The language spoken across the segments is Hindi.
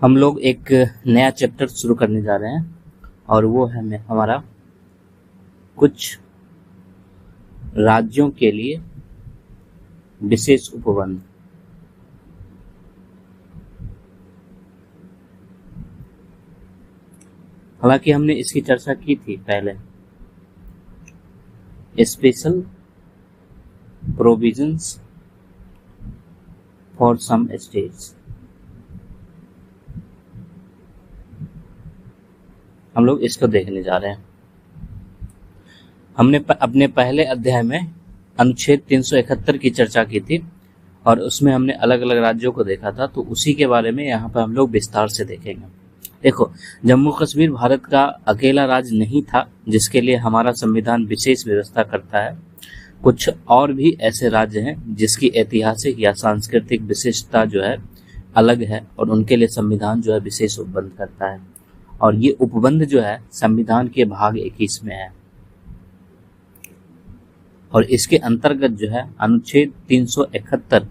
हम लोग एक नया चैप्टर शुरू करने जा रहे हैं और वो है हमारा कुछ राज्यों के लिए विशेष उपबंध। हालांकि हमने इसकी चर्चा की थी पहले। Special provisions for some states, हम लोग इसको देखने जा रहे हैं। हमने अपने पहले अध्याय में अनुच्छेद 371 की चर्चा की थी और उसमें हमने अलग अलग राज्यों को देखा था, तो उसी के बारे में यहाँ पर हम लोग विस्तार से देखेंगे। देखो, जम्मू कश्मीर भारत का अकेला राज्य नहीं था जिसके लिए हमारा संविधान विशेष व्यवस्था करता है। कुछ और भी ऐसे राज्य हैं जिसकी ऐतिहासिक या सांस्कृतिक विशेषता जो है अलग है और उनके लिए संविधान जो है विशेष उपबंध करता है, और ये उपबंध जो है संविधान के भाग 21 में है और इसके अंतर्गत जो है अनुच्छेद 371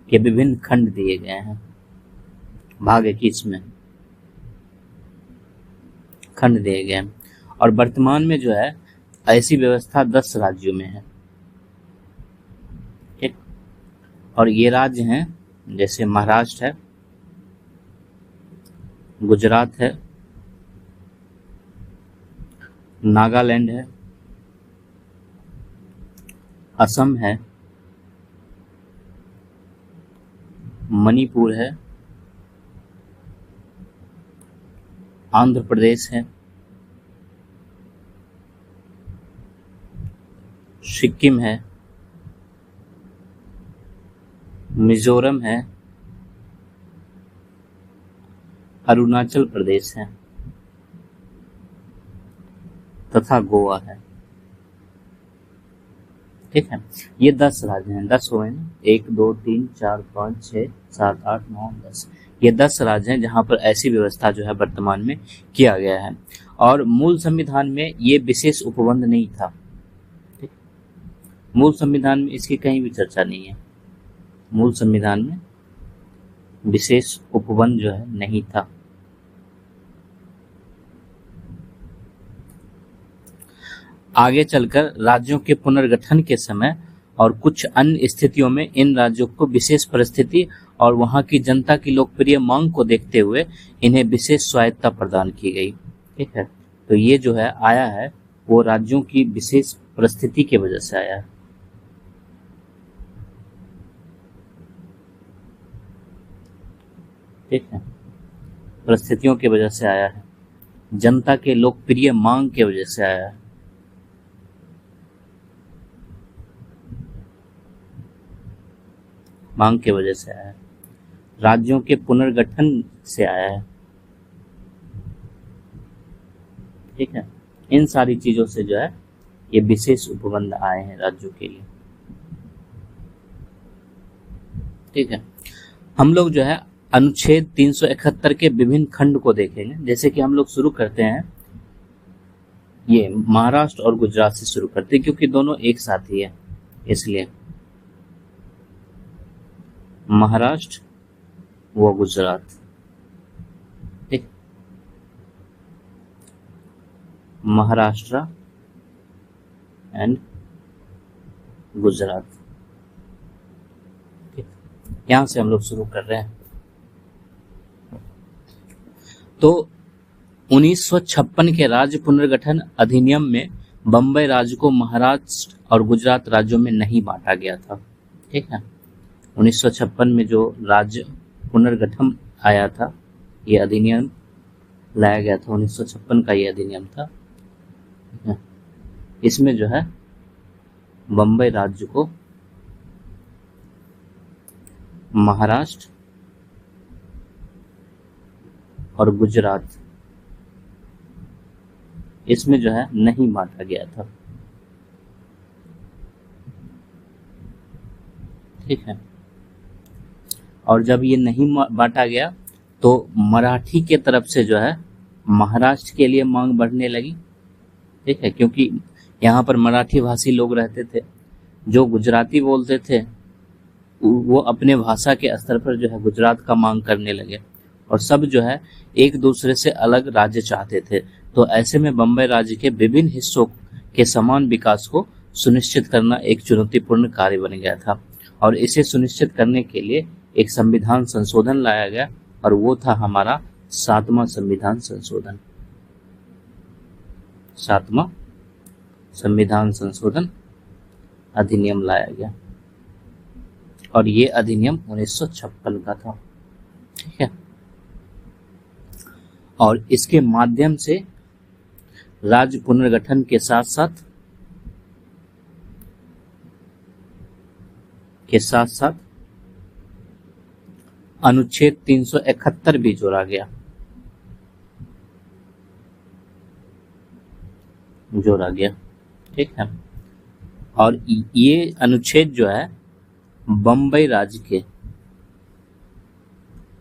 के विभिन्न खंड दिए गए हैं। भाग 21 में खंड दिए गए हैं और वर्तमान में जो है ऐसी व्यवस्था 10 राज्यों में है। ठीक, और ये राज्य हैं जैसे महाराष्ट्र है, गुजरात है, नागालैंड है, असम है, मणिपुर है, आंध्र प्रदेश है, सिक्किम है, मिजोरम है, अरुणाचल प्रदेश है तथा गोवा है। ठीक है, ये 10 राज्य हैं। 10 हुए ना, 1 2 3 4 5 6 7 8 9 10, ये 10 राज्य हैं जहां पर ऐसी व्यवस्था जो है वर्तमान में किया गया है और मूल संविधान में ये विशेष उपबंध नहीं था। ठीक, मूल संविधान में इसकी कहीं भी चर्चा नहीं है। मूल संविधान में विशेष उपबंध जो है नहीं था। आगे चलकर राज्यों के पुनर्गठन के समय और कुछ अन्य स्थितियों में इन राज्यों को विशेष परिस्थिति और वहां की जनता की लोकप्रिय मांग को देखते हुए इन्हें विशेष स्वायत्तता प्रदान की गई। ठीक है, तो ये जो है आया है वो राज्यों की विशेष परिस्थिति की वजह से आया है। ठीक है, परिस्थितियों की वजह से आया है, जनता के लोकप्रिय मांग की वजह से आया है। मांग की वजह से आया है, राज्यों के पुनर्गठन से आया है। ठीक है, इन सारी चीजों से जो है ये विशेष उपबंध आए हैं राज्यों के लिए। ठीक है, हम लोग जो है अनुच्छेद 371 के विभिन्न खंड को देखेंगे। जैसे कि हम लोग शुरू करते हैं, ये महाराष्ट्र और गुजरात से शुरू करते हैं क्योंकि दोनों एक साथ ही है, इसलिए महाराष्ट्र व गुजरात। ठीक, महाराष्ट्र एंड गुजरात। ठीक, यहां से हम लोग शुरू कर रहे हैं। तो 1956 के राज्य पुनर्गठन अधिनियम में बंबई राज्य को महाराष्ट्र और गुजरात राज्यों में नहीं बांटा गया था। ठीक है, 1956 में जो राज्य पुनर्गठन आया था, ये अधिनियम लाया गया था, 1956 का ये अधिनियम था। इसमें जो है बंबई राज्य को महाराष्ट्र और गुजरात, इसमें जो है नहीं बांटा गया था। ठीक है, और जब ये नहीं बांटा गया तो मराठी के तरफ से जो है महाराष्ट्र के लिए मांग बढ़ने लगी। ठीक है, क्योंकि यहाँ पर मराठी भाषी लोग रहते थे, जो गुजराती बोलते थे वो अपने भाषा के स्तर पर जो है गुजरात का मांग करने लगे और सब जो है एक दूसरे से अलग राज्य चाहते थे। तो ऐसे में बम्बई राज्य के विभिन्न हिस्सों के समान विकास को सुनिश्चित करना एक चुनौतीपूर्ण कार्य बन गया था, और इसे सुनिश्चित करने के लिए एक संविधान संशोधन लाया गया, और वो था हमारा 7वां संविधान संशोधन। 7वां संविधान संशोधन अधिनियम लाया गया, और ये अधिनियम 1956 का था। ठीक है, और इसके माध्यम से राज्य पुनर्गठन के साथ साथ अनुच्छेद 371 भी जोड़ा गया। ठीक है, और ये अनुच्छेद जो है बम्बई राज्य के,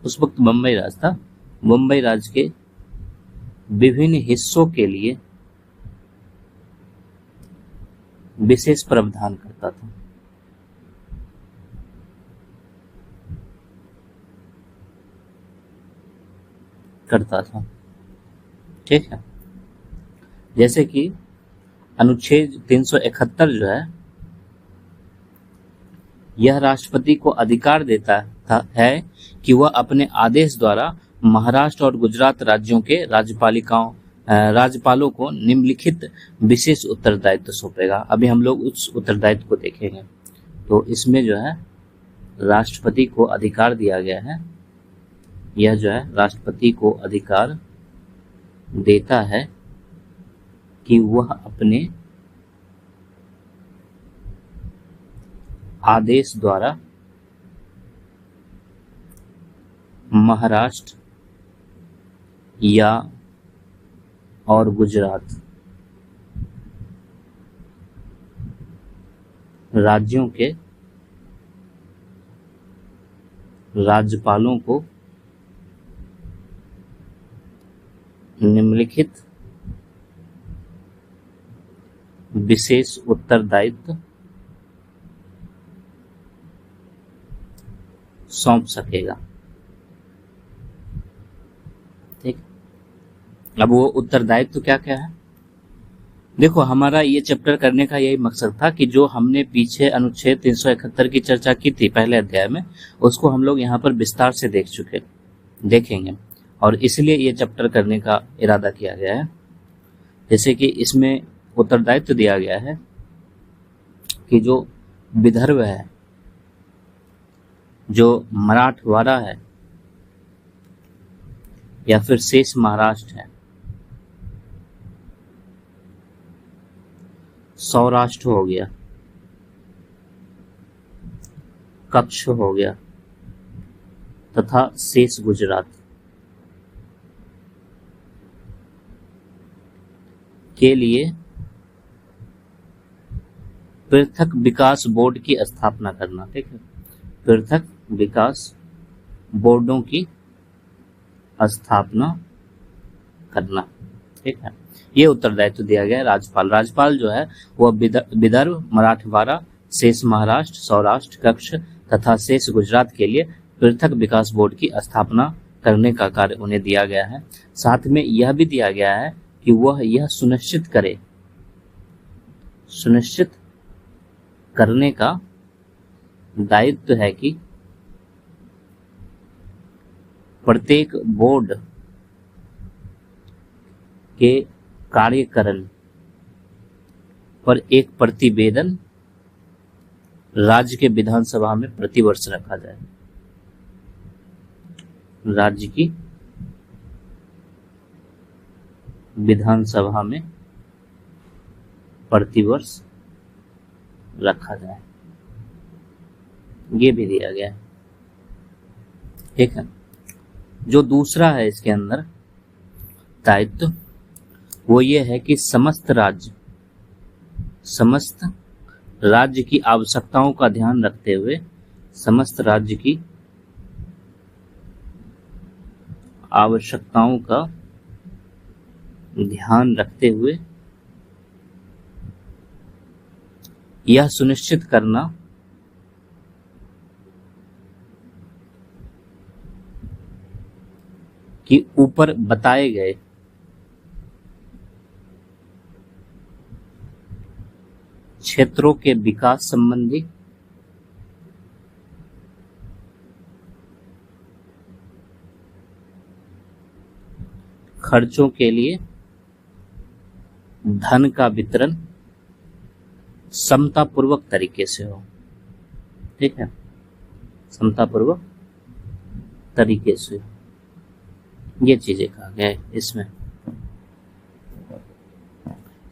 उस वक्त बम्बई राज्य था, बम्बई राज्य के विभिन्न हिस्सों के लिए विशेष प्रावधान करता था। ठीक है, जैसे कि अनुच्छेद 371 जो है यह राष्ट्रपति को अधिकार देता है कि वह अपने आदेश द्वारा महाराष्ट्र और गुजरात राज्यों के राज्यपालों को निम्नलिखित विशेष उत्तरदायित्व सौंपेगा। अभी हम लोग उस उत्तरदायित्व को देखेंगे। तो इसमें जो है राष्ट्रपति को अधिकार दिया गया है, यह जो है राष्ट्रपति को अधिकार देता है कि वह अपने आदेश द्वारा महाराष्ट्र या और गुजरात राज्यों के राज्यपालों को निम्नलिखित विशेष उत्तरदायित्व सौंप सकेगा। ठीक, अब वो उत्तरदायित्व क्या क्या है? देखो, हमारा ये चैप्टर करने का यही मकसद था कि जो हमने पीछे अनुच्छेद 371 की चर्चा की थी पहले अध्याय में, उसको हम लोग यहाँ पर विस्तार से देखेंगे, और इसलिए ये चैप्टर करने का इरादा किया गया है। जैसे कि इसमें उत्तरदायित्व दिया गया है कि जो विदर्भ है, जो मराठवाड़ा है या फिर शेष महाराष्ट्र है, सौराष्ट्र हो गया, कच्छ हो गया तथा शेष गुजरात के लिए पृथक विकास बोर्ड की स्थापना करना। ठीक है, पृथक विकास बोर्डों की स्थापना करना। ठीक है, ये उत्तरदायित्व दिया गया है राज्यपाल जो है वह विदर्भ, मराठवाड़ा, शेष महाराष्ट्र, सौराष्ट्र, कच्छ तथा शेष गुजरात के लिए पृथक विकास बोर्ड की स्थापना करने का कार्य उन्हें दिया गया है। साथ में यह भी दिया गया है कि वह यह सुनिश्चित करने का दायित्व है कि प्रत्येक बोर्ड के कार्यकरण पर एक प्रतिवेदन राज्य के विधानसभा में प्रतिवर्ष रखा जाए। राज्य की विधानसभा में प्रतिवर्ष रखा जाए, ये भी दिया गया है। ठीक है, जो दूसरा है इसके अंदर दायित्व, वो ये है कि समस्त राज्य की आवश्यकताओं का ध्यान रखते हुए, समस्त राज्य की आवश्यकताओं का ध्यान रखते हुए यह सुनिश्चित करना कि ऊपर बताए गए क्षेत्रों के विकास संबंधी खर्चों के लिए धन का वितरण समतापूर्वक तरीके से हो। ठीक है, समतापूर्वक तरीके से, ये चीजें कहा गया है इसमें।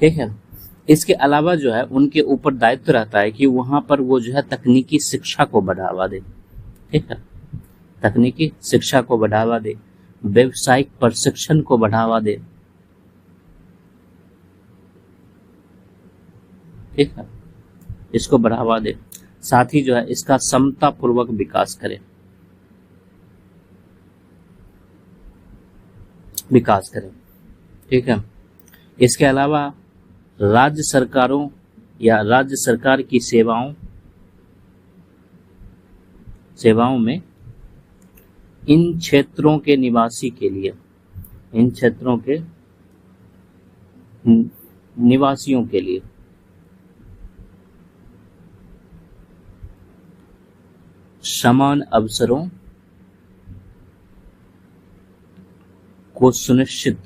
ठीक है, इसके अलावा जो है उनके ऊपर दायित्व रहता है कि वहां पर वो जो है तकनीकी शिक्षा को बढ़ावा दे। ठीक है, तकनीकी शिक्षा को बढ़ावा दे, व्यावसायिक प्रशिक्षण को बढ़ावा दे। ठीक है, इसको बढ़ावा दे, साथ ही जो है इसका समतापूर्वक विकास करे, विकास करें। ठीक है, इसके अलावा राज्य सरकारों या राज्य सरकार की सेवाओं में इन क्षेत्रों के निवासी के लिए, इन क्षेत्रों के निवासियों के लिए समान अवसरों को सुनिश्चित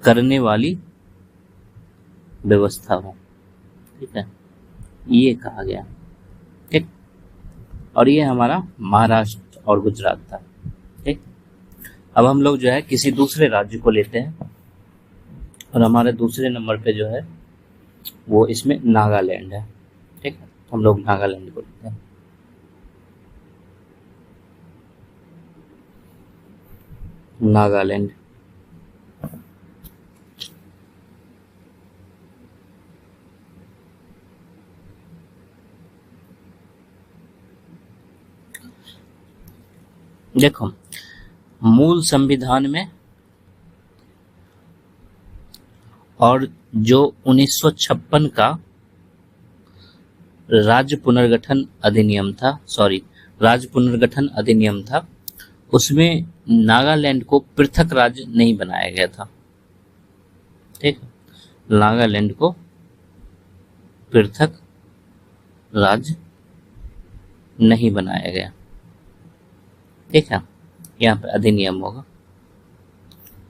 करने वाली व्यवस्था हो। ठीक है, ये कहा गया। ठीक, और ये हमारा महाराष्ट्र और गुजरात था। ठीक, अब हम लोग जो है किसी दूसरे राज्य को लेते हैं और हमारे दूसरे नंबर पे जो है वो इसमें नागालैंड है। ठीक है, हम लोग नागालैंड को लेते हैं। नागालैंड, देखो मूल संविधान में और जो 1956 का राज्य पुनर्गठन अधिनियम था, उसमें नागालैंड को पृथक राज्य नहीं बनाया गया था। ठीक, नागालैंड को पृथक राज्य नहीं बनाया गया। ठीक है, यहाँ पे अधिनियम होगा,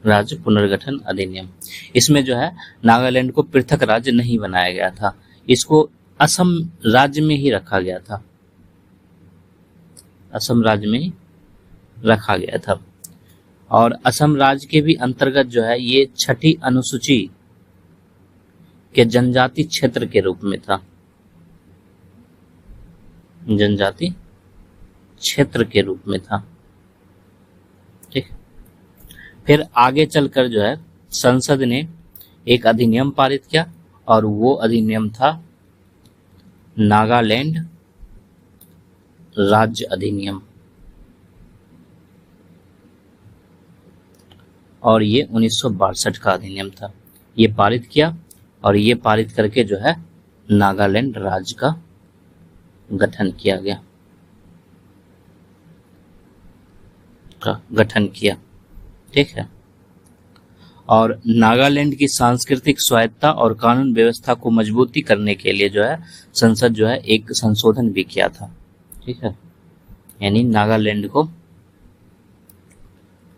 राज्य पुनर्गठन अधिनियम। इसमें जो है नागालैंड को पृथक राज्य नहीं बनाया गया था, इसको असम राज्य में ही रखा गया था, असम राज्य में ही रखा गया था। और असम राज्य के भी अंतर्गत जो है ये 6ठी अनुसूची के जनजाति क्षेत्र के रूप में था, जनजाति क्षेत्र के रूप में था। ठीक, फिर आगे चलकर जो है संसद ने एक अधिनियम पारित किया और वो अधिनियम था नागालैंड राज्य अधिनियम, और ये 1962 का अधिनियम था। ये पारित किया और ये पारित करके जो है नागालैंड राज्य का गठन किया गया, का गठन किया। ठीक है, और नागालैंड की सांस्कृतिक स्वायत्तता और कानून व्यवस्था को मजबूती करने के लिए जो है संसद जो है एक संशोधन भी किया था। ठीक है, यानी नागालैंड को,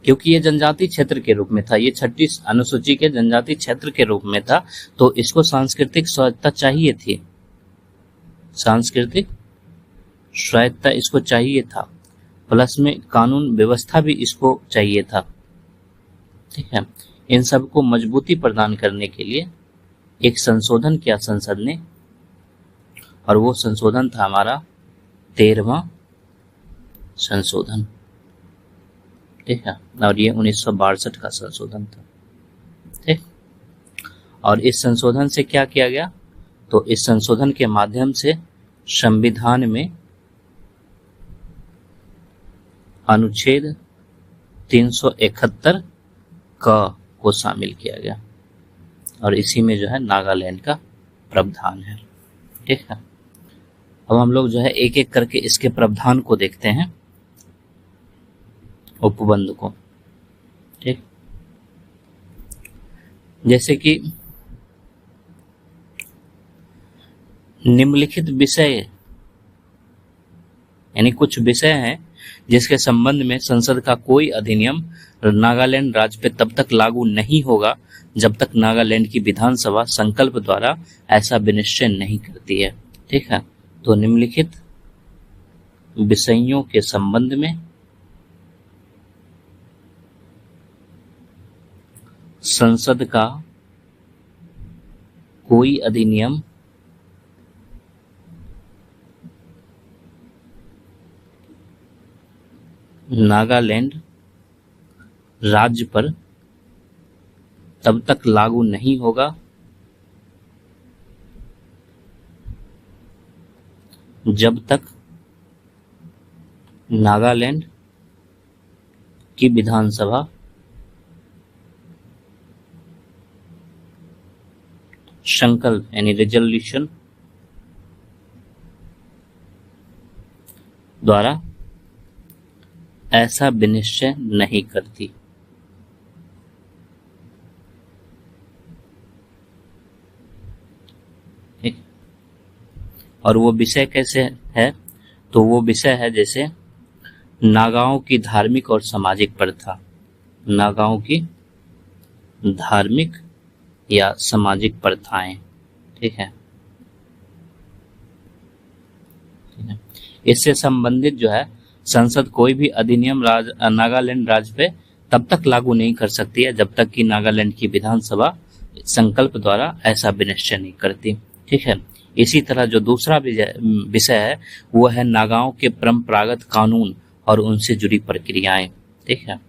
क्योंकि ये जनजाति क्षेत्र के रूप में था, ये 6ठी अनुसूची के जनजाति क्षेत्र के रूप में था, तो इसको सांस्कृतिक स्वायत्तता चाहिए थी, सांस्कृतिक स्वायत्तता इसको चाहिए था, प्लस में कानून व्यवस्था भी इसको चाहिए था। ठीक है, इन सब को मजबूती प्रदान करने के लिए एक संशोधन किया संसद ने, और वो संशोधन था हमारा 13वां संशोधन। ठीक है, और ये 1962 का संशोधन था। ठीक, और इस संशोधन से क्या किया गया, तो इस संशोधन के माध्यम से संविधान में अनुच्छेद 371 को शामिल किया गया, और इसी में जो है नागालैंड का प्रावधान है। ठीक है, अब हम लोग जो है एक एक करके इसके प्रावधान को देखते हैं। उपबंध को। ठीक, जैसे कि निम्नलिखित विषय, यानी कुछ विषय हैं जिसके संबंध में संसद का कोई अधिनियम नागालैंड राज्य पे तब तक लागू नहीं होगा जब तक नागालैंड की विधानसभा संकल्प द्वारा ऐसा विनिश्चय नहीं करती है। ठीक है, तो निम्नलिखित विषयों के संबंध में संसद का कोई अधिनियम नागालैंड राज्य पर तब तक लागू नहीं होगा जब तक नागालैंड की विधानसभा संकल्प यानी रेजोल्यूशन द्वारा ऐसा विनिश्चय नहीं करती। ठीक, और वो विषय कैसे है, तो वो विषय है जैसे नागाओं की धार्मिक और सामाजिक प्रथा, नागाओं की धार्मिक या सामाजिक प्रथाएं। ठीक है, इससे संबंधित जो है संसद कोई भी अधिनियम नागालैंड राज्य पे तब तक लागू नहीं कर सकती है जब तक कि नागालैंड की विधानसभा संकल्प द्वारा ऐसा विनिश्चय नहीं करती। ठीक है, इसी तरह जो दूसरा विषय है वो है नागाओं के परंपरागत कानून और उनसे जुड़ी प्रक्रियाएं। ठीक है,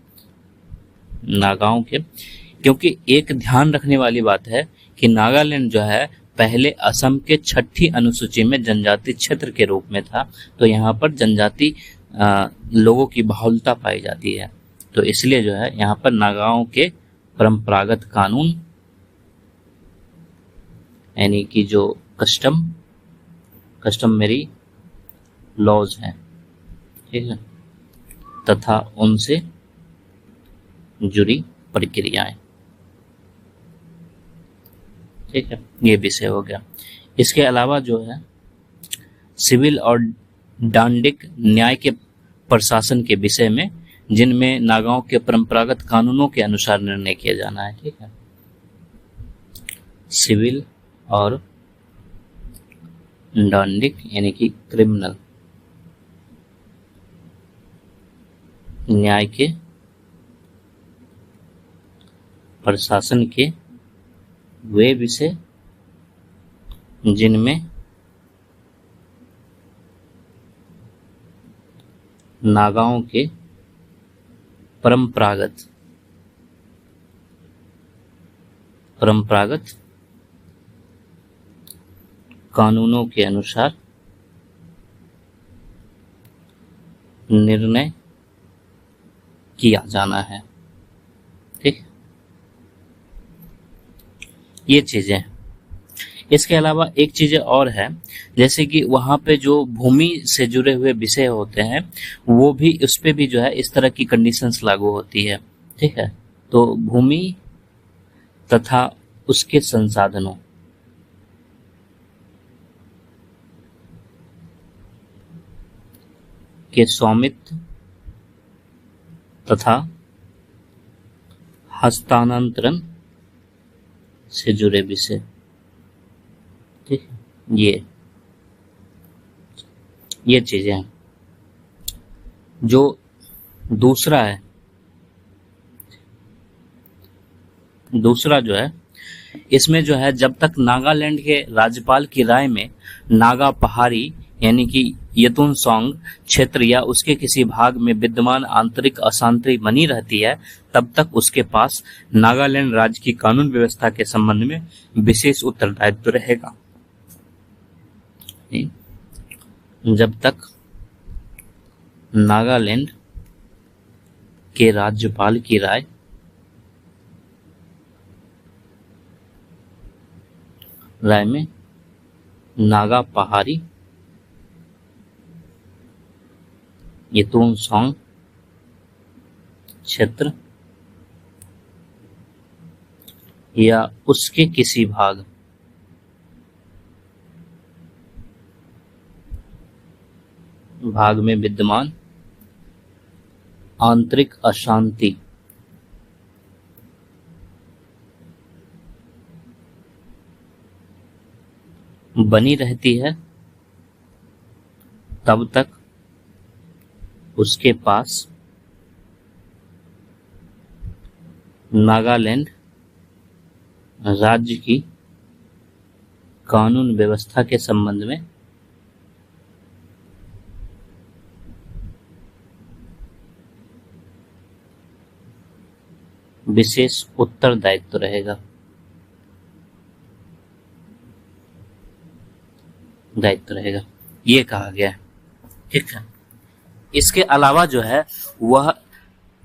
नागाओं के, क्योंकि एक ध्यान रखने वाली बात है कि नागालैंड जो है पहले असम के 6ठी अनुसूची में जनजाति क्षेत्र के रूप में था, तो यहाँ पर जनजाति लोगों की बहुलता पाई जाती है, तो इसलिए जो है यहाँ पर नागाओं के परंपरागत कानून यानी कि जो कस्टमरी लॉज हैं, ठीक है, तथा उनसे जुड़ी प्रक्रियाएं। ठीक है, ये विषय हो गया। इसके अलावा जो है सिविल और डांडिक न्याय के प्रशासन के विषय में, जिनमें नागाओं के परंपरागत कानूनों के अनुसार निर्णय किया जाना है। ठीक है, सिविल और डांडिक यानी कि क्रिमिनल न्याय के प्रशासन के वे विषय जिनमें नागाओं के परंपरागत कानूनों के अनुसार निर्णय किया जाना है। ठीक, ये चीजें। इसके अलावा एक चीजें और है, जैसे कि वहां पे जो भूमि से जुड़े हुए विषय होते हैं वो भी, उस पे भी जो है इस तरह की कंडीशंस लागू होती है। ठीक है, तो भूमि तथा उसके संसाधनों के स्वामित्व तथा हस्तांतरण से जुड़े विषय। ठीक है, ये चीजें हैं। जो दूसरा जो है इसमें जो है, जब तक नागालैंड के राज्यपाल की राय में नागा पहाड़ी यानी कि यतुनसोंग क्षेत्र या उसके किसी भाग में विद्यमान आंतरिक अशांति बनी रहती है, तब तक उसके पास नागालैंड राज्य की कानून व्यवस्था के संबंध में विशेष उत्तरदायित्व रहेगा। जब तक नागालैंड के राज्यपाल की राय में नागा पहाड़ी यतुनसोंग क्षेत्र या उसके किसी भाग में विद्यमान आंतरिक अशांति बनी रहती है, तब तक उसके पास नागालैंड राज्य की कानून व्यवस्था के संबंध में विशेष उत्तरदायित्व रहेगा। ये कहा गया है। ठीक है। इसके अलावा जो है वह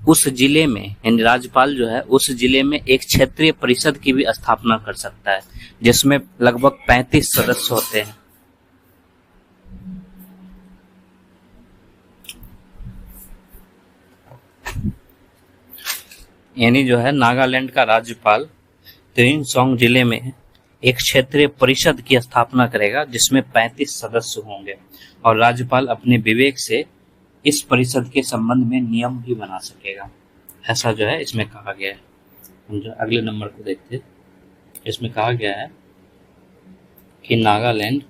उस जिले में, यानी राज्यपाल जो है उस जिले में एक क्षेत्रीय परिषद की भी स्थापना कर सकता है, जिसमें लगभग 35 सदस्य होते हैं। यानी जो है नागालैंड का राज्यपाल त्रिनसोंग जिले में एक क्षेत्रीय परिषद की स्थापना करेगा, जिसमें 35 सदस्य होंगे, और राज्यपाल अपने विवेक से इस परिषद के संबंध में नियम भी बना सकेगा। ऐसा जो है इसमें कहा गया है। हम जो अगले नंबर को देखते हैं, इसमें कहा गया है कि नागालैंड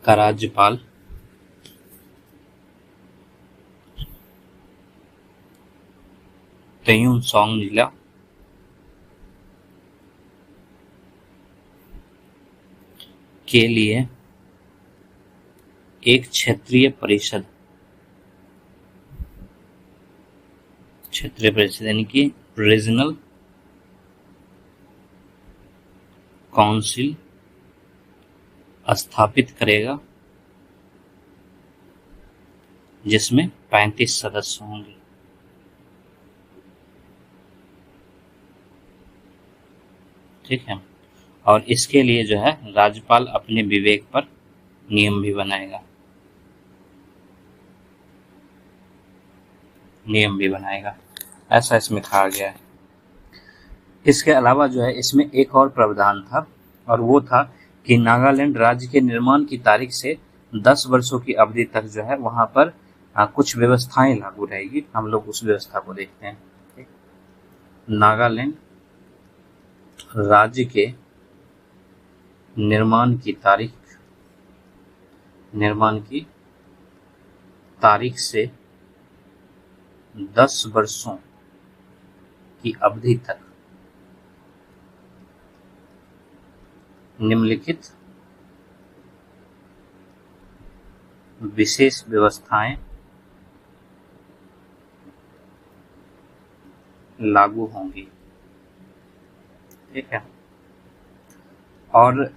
का राज्यपाल त्रिनसोंग जिला के लिए एक क्षेत्रीय परिषद यानी कि रीजनल काउंसिल स्थापित करेगा, जिसमें 35 सदस्य होंगे। ठीक है। और इसके लिए जो है राज्यपाल अपने विवेक पर नियम भी बनाएगा। ऐसा इसमें कहा गया है। इसके अलावा जो है इसमें एक और प्रावधान था, और वो था कि नागालैंड राज्य के निर्माण की तारीख से 10 वर्षों की अवधि तक जो है वहां पर कुछ व्यवस्थाएं लागू रहेगी। हम लोग उस व्यवस्था को देखते हैं। नागालैंड राज्य के निर्माण की तारीख से 10 वर्षों की अवधि तक निम्नलिखित विशेष व्यवस्थाएं लागू होंगी। ठीक है। और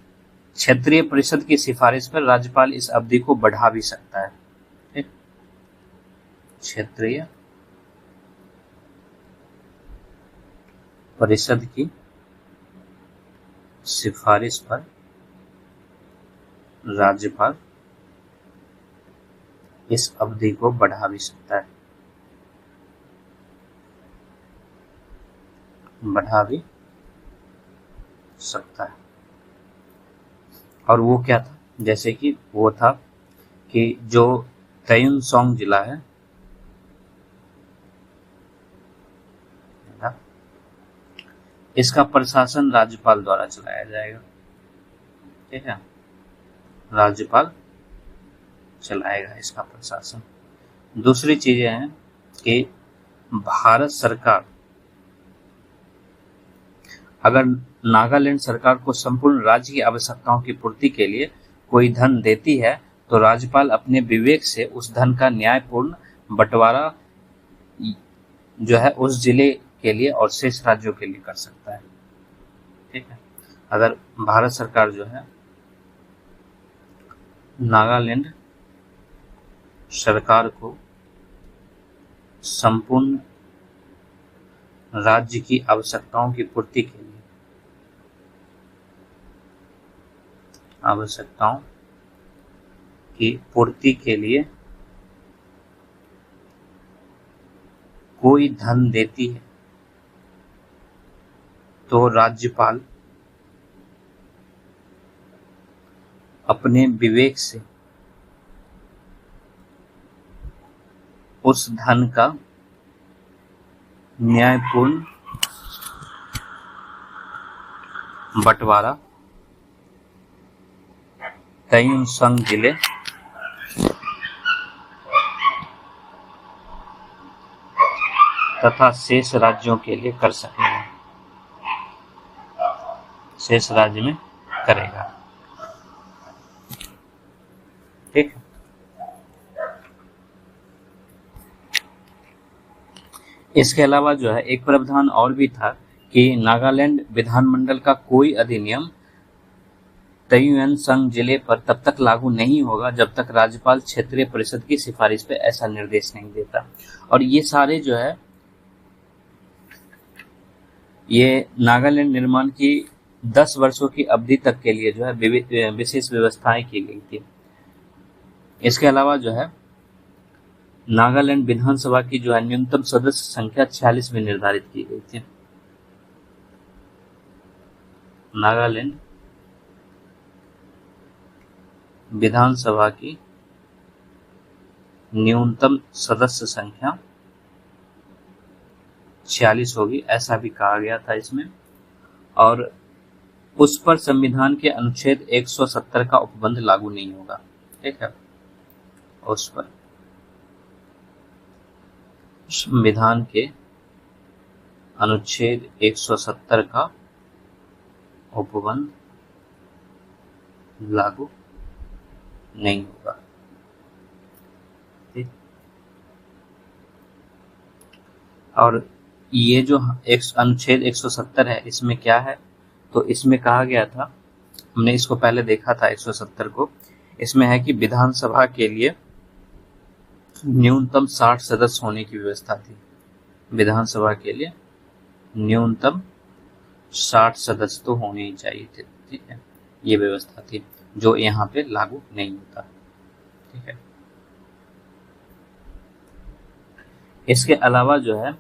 क्षेत्रीय परिषद की सिफारिश पर राज्यपाल इस अवधि को बढ़ा भी सकता है। ठीक। क्षेत्रीय परिषद की सिफारिश पर राज्यपाल इस अवधि को बढ़ा भी सकता है। और वो क्या था, जैसे कि वो था कि जो त्रिनसोंग जिला है, इसका प्रशासन राज्यपाल द्वारा चलाया जाएगा। ठीक है। राज्यपाल चलाएगा इसका प्रशासन। दूसरी चीजें हैं कि भारत सरकार अगर नागालैंड सरकार को संपूर्ण राज्य की आवश्यकताओं की पूर्ति के लिए कोई धन देती है, तो राज्यपाल अपने विवेक से उस धन का न्यायपूर्ण बंटवारा जो है उस जिले के लिए और शेष राज्यों के लिए कर सकता है। ठीक है। अगर भारत सरकार जो है नागालैंड सरकार को संपूर्ण राज्य की आवश्यकताओं की पूर्ति के लिए कोई धन देती है तो राज्यपाल अपने विवेक से उस धन का न्यायपूर्ण बंटवारा तयन संघ जिले तथा शेष राज्यों के लिए कर सकेगा, शेष राज्य में करेगा। ठीक है। इसके अलावा जो है एक प्रावधान और भी था कि नागालैंड विधानमंडल का कोई अधिनियम तयुएन संघ जिले पर तब तक लागू नहीं होगा जब तक राज्यपाल क्षेत्रीय परिषद की सिफारिश पे ऐसा निर्देश नहीं देता। और ये सारे जो है ये नागालैंड निर्माण की 10 वर्षों की अवधि तक के लिए जो है विशेष व्यवस्थाएं की गई थी। इसके अलावा जो है नागालैंड विधानसभा की जो है न्यूनतम सदस्य संख्या 46 में निर्धारित की गई थी। नागालैंड विधानसभा की न्यूनतम सदस्य संख्या 46 होगी, ऐसा भी कहा गया था इसमें। और उस पर संविधान के अनुच्छेद 170 का उपबंध लागू नहीं होगा। ठीक है। उस पर संविधान के अनुच्छेद 170 का उपबंध लागू नहीं होगा। ठीक। और ये जो अनुच्छेद 170 है इसमें क्या है, तो इसमें कहा गया था, हमने इसको पहले देखा था 170 को, इसमें है कि विधानसभा के लिए न्यूनतम 60 सदस्य होने की व्यवस्था थी। विधानसभा के लिए न्यूनतम 60 सदस्य तो होने ही चाहिए थे। ठीक है। ये व्यवस्था थी जो यहाँ पे लागू नहीं होता। ठीक है। इसके अलावा जो है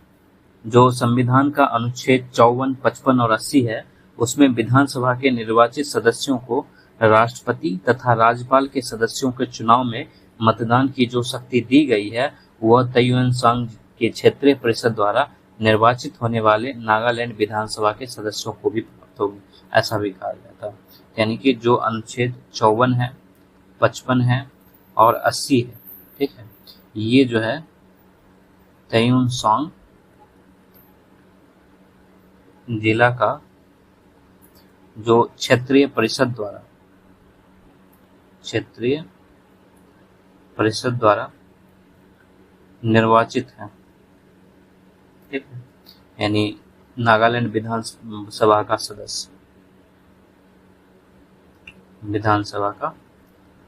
जो संविधान का अनुच्छेद 54, 55 और 80 है उसमें विधानसभा के निर्वाचित सदस्यों को राष्ट्रपति तथा राज्यपाल के सदस्यों के चुनाव में मतदान की जो शक्ति दी गई है वह तयुएन संघ के क्षेत्रीय परिषद द्वारा निर्वाचित होने वाले नागालैंड विधानसभा के सदस्यों को भी प्राप्त होगी, ऐसा भी कहा गया था। यानी कि जो अनुच्छेद 54 है, 55 है और 80 है, ठीक है, ये जो है तयुएन संघ जिला का जो क्षेत्रीय परिषद द्वारा निर्वाचित है। ठीक है। यानी नागालैंड विधानसभा का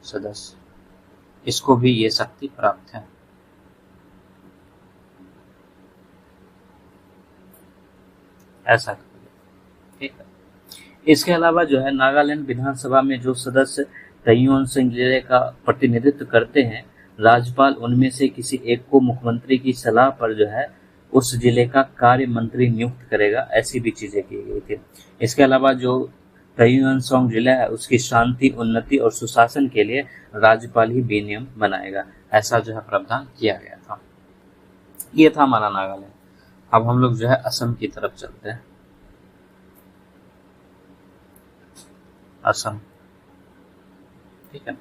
सदस्य, इसको भी ये शक्ति प्राप्त है। ऐसा। ठीक है। इसके अलावा जो है नागालैंड विधानसभा में जो सदस्य तयुएन संघ जिले का प्रतिनिधित्व करते हैं, राज्यपाल उनमें से किसी एक को मुख्यमंत्री की सलाह पर जो है उस जिले का कार्य मंत्री नियुक्त करेगा, ऐसी भी चीजें की गई थी। इसके अलावा जो तयुएन संघ जिला है उसकी शांति, उन्नति और सुशासन के लिए राज्यपाल ही विनियम बनाएगा, ऐसा जो है प्रावधान किया गया था। ये था हमारा नागालैंड। अब हम लोग जो है असम की तरफ चलते हैं। असम। ठीक है।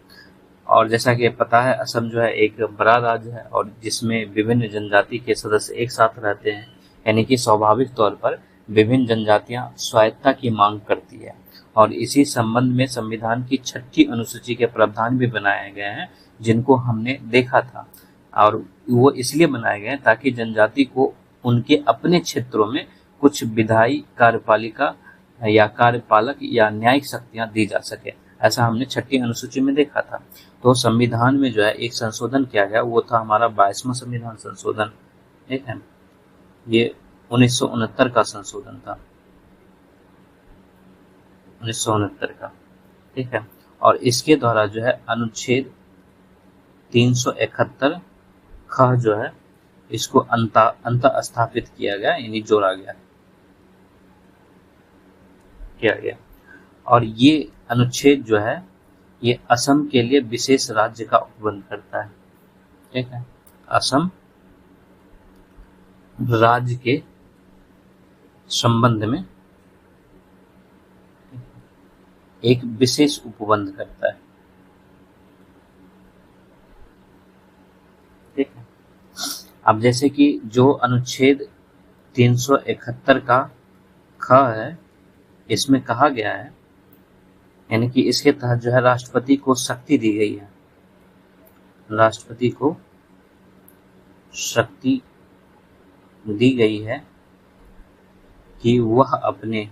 और जैसा कि पता है असम जो है एक बड़ा राज्य है और जिसमें विभिन्न जनजाति के सदस्य एक साथ रहते हैं, यानी कि स्वाभाविक तौर पर विभिन्न जनजातियां स्वायत्तता की मांग करती है। और इसी संबंध में संविधान की 6ठी अनुसूची के प्रावधान भी बनाए गए हैं जिनको हमने देखा था। और वो इसलिए बनाए गए ताकि जनजाति को उनके अपने क्षेत्रों में कुछ विधायी, कार्यपालिका या कार्यपालक या न्यायिक शक्तियां दी जा सके, ऐसा हमने 6ठी अनुसूची में देखा था। तो संविधान में जो है एक संशोधन किया गया, वो था हमारा 22वां संविधान संशोधन। ठीक है। ये 1969 का संशोधन था, 1969 का। ठीक है। और इसके द्वारा जो है अनुच्छेद 371 ख जो है इसको अंत स्थापित किया गया, यानी जोड़ा गया। और ये अनुच्छेद जो है ये असम के लिए विशेष राज्य का उपबंध करता है। ठीक है, असम राज्य के संबंध में एक विशेष उपबंध करता है। ठीक है, अब जैसे कि जो अनुच्छेद 371 का ख है, इसमें कहा गया है, यानी कि इसके तहत जो है राष्ट्रपति को शक्ति दी गई है, राष्ट्रपति को शक्ति दी गई है कि वह अपने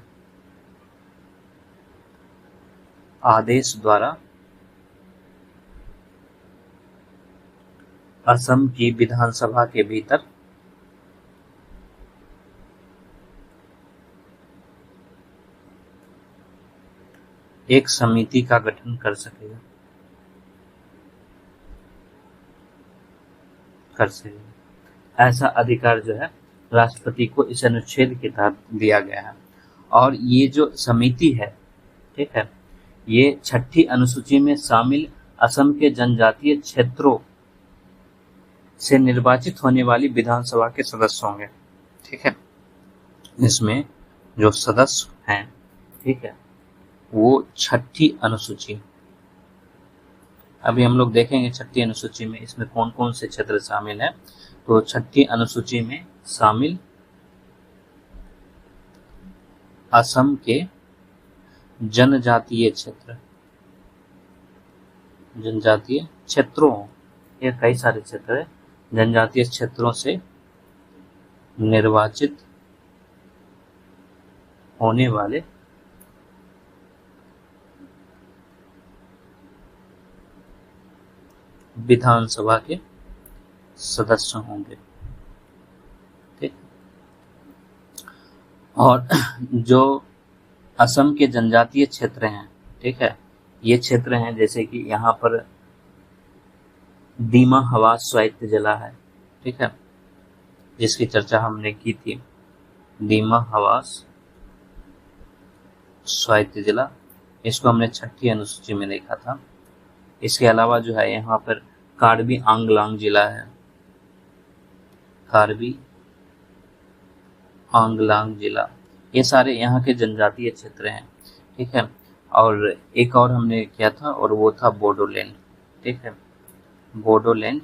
आदेश द्वारा असम की विधानसभा के भीतर एक समिति का गठन कर सकेगा। ऐसा अधिकार जो है राष्ट्रपति को इस अनुच्छेद के तहत दिया गया है। और ये जो समिति है, ठीक है, ये 6ठी अनुसूची में शामिल असम के जनजातीय क्षेत्रों से निर्वाचित होने वाली विधानसभा के सदस्य होंगे। ठीक है, इसमें जो सदस्य हैं, ठीक है, वो 6ठी अनुसूची, अभी हम लोग देखेंगे 6ठी अनुसूची में इसमें कौन कौन से क्षेत्र शामिल हैं। तो 6ठी अनुसूची में शामिल असम के जनजातीय क्षेत्रों, ये कई सारे क्षेत्र है, जनजातीय क्षेत्रों से निर्वाचित होने वाले विधानसभा के सदस्य होंगे। ठीक, और जो असम के जनजातीय क्षेत्र हैं, ठीक है, ये क्षेत्र हैं जैसे कि यहाँ पर दीमा हवास स्वायत्त जिला है। ठीक है, जिसकी चर्चा हमने की थी, दीमा हवास स्वायत्त जिला, इसको हमने 6ठी अनुसूची में देखा था। इसके अलावा जो है यहाँ पर कार्बी आंगलांग जिला है, कार्बी आंगलांग जिला, ये सारे यहाँ के जनजातीय क्षेत्र हैं। ठीक है, और एक और हमने किया था और वो था बोडोलैंड। ठीक है, बोडोलैंड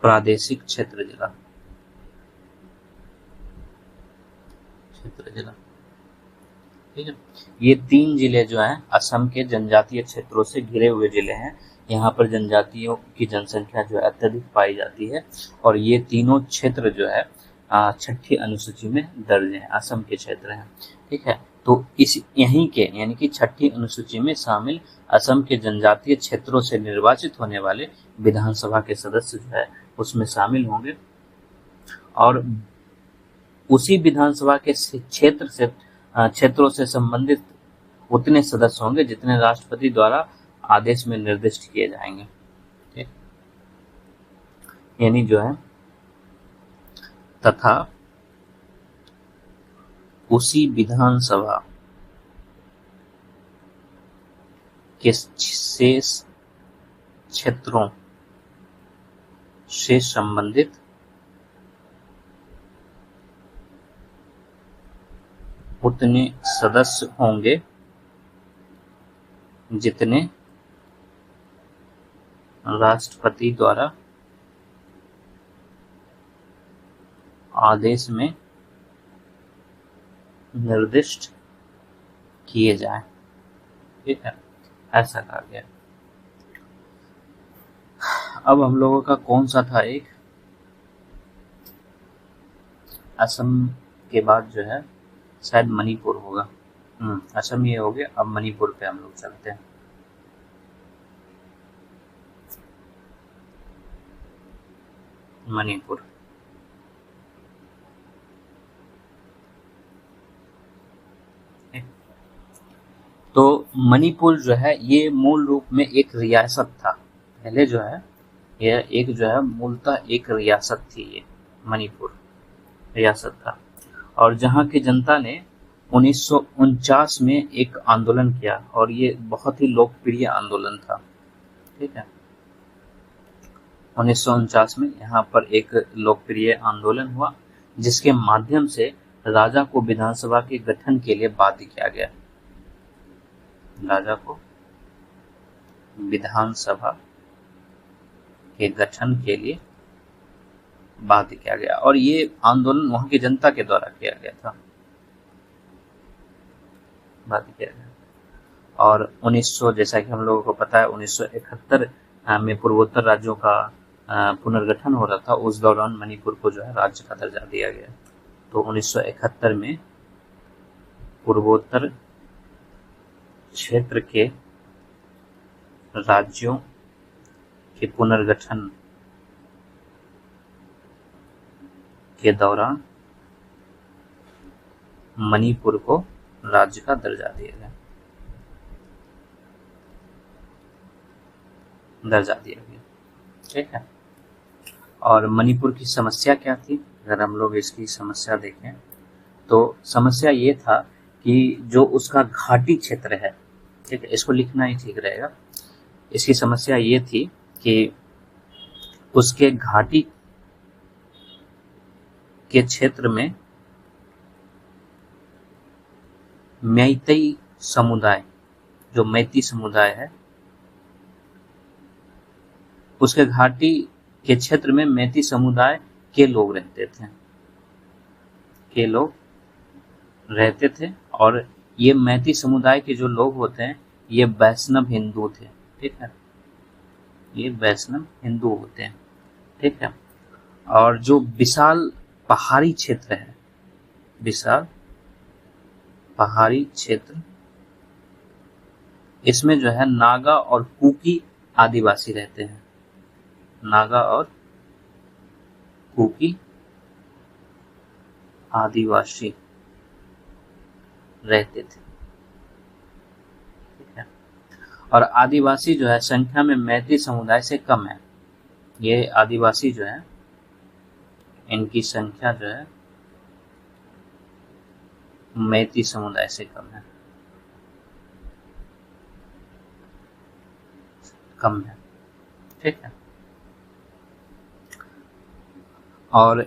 प्रादेशिक क्षेत्र जिला, ठीक है, ये 3 जिले जो हैं असम के जनजातीय क्षेत्रों से घिरे हुए जिले हैं। यहाँ पर जनजातियों की जनसंख्या जो है अत्यधिक पाई जाती है, और ये तीनों क्षेत्र जो है 6ठी अनुसूची में दर्ज हैं, असम के क्षेत्र हैं। ठीक है, तो इस यहीं के यानी कि 6ठी अनुसूची में शामिल असम के जनजातीय क्षेत्रों से निर्वाचित होने वाले विधानसभा के सदस्य जो है उसमें शामिल होंगे, और उसी विधानसभा के क्षेत्रों से संबंधित उतने सदस्य होंगे जितने राष्ट्रपति द्वारा आदेश में निर्दिष्ट किए जाएंगे। ठीक, यानी जो है तथा उसी विधानसभा के शेष क्षेत्रों से संबंधित उतने सदस्य होंगे जितने राष्ट्रपति द्वारा आदेश में निर्दिष्ट किए जाएं। ठीक है, ऐसा कहा गया। अब हम लोगों का कौन सा था, एक असम के बाद जो है शायद मणिपुर होगा। असम ये हो गया, अब मणिपुर पे हम लोग चलते हैं। मणिपुर, तो मणिपुर जो है ये मूल रूप में एक रियासत था। पहले जो है यह एक जो है मूलतः एक रियासत थी, ये मणिपुर रियासत था। और जहाँ की जनता ने 1949 में एक आंदोलन किया और ये बहुत ही लोकप्रिय आंदोलन था। ठीक है, 1949 में यहाँ पर एक लोकप्रिय आंदोलन हुआ जिसके माध्यम से राजा को विधानसभा के गठन के लिए बाध्य किया गया। राजा को विधानसभा के गठन के लिए बाध्य किया गया और ये आंदोलन वहां की जनता के द्वारा किया गया था, बाध्य किया गया। और 1900, जैसा कि हम लोगों को पता है, 1971 में पूर्वोत्तर राज्यों का पुनर्गठन हो रहा था। उस दौरान मणिपुर को जो है राज्य का दर्जा दिया गया। तो 1971 में पूर्वोत्तर क्षेत्र के राज्यों के पुनर्गठन के दौरान मणिपुर को राज्य का दर्जा दिया गया, ठीक है। और मणिपुर की समस्या क्या थी? अगर हम लोग इसकी समस्या देखें तो समस्या ये था कि जो उसका घाटी क्षेत्र है, ठीक है, इसको लिखना ही ठीक रहेगा। इसकी समस्या ये थी कि उसके घाटी के क्षेत्र में मैतेई समुदाय, जो मैती समुदाय है, उसके घाटी के क्षेत्र में मैती समुदाय के लोग रहते थे और ये मैती समुदाय के जो लोग होते हैं ये वैष्णव हिंदू थे, ठीक है, ये वैष्णव हिंदू होते हैं, ठीक है। और जो विशाल पहाड़ी क्षेत्र है, विशाल पहाड़ी क्षेत्र, इसमें जो है नागा और कुकी आदिवासी रहते हैं, नागा और कुकी आदिवासी रहते थे, ठीक है। और आदिवासी जो है संख्या में मैती समुदाय से कम है। ये आदिवासी जो है इनकी संख्या जो है मैती समुदाय से कम है, ठीक है। और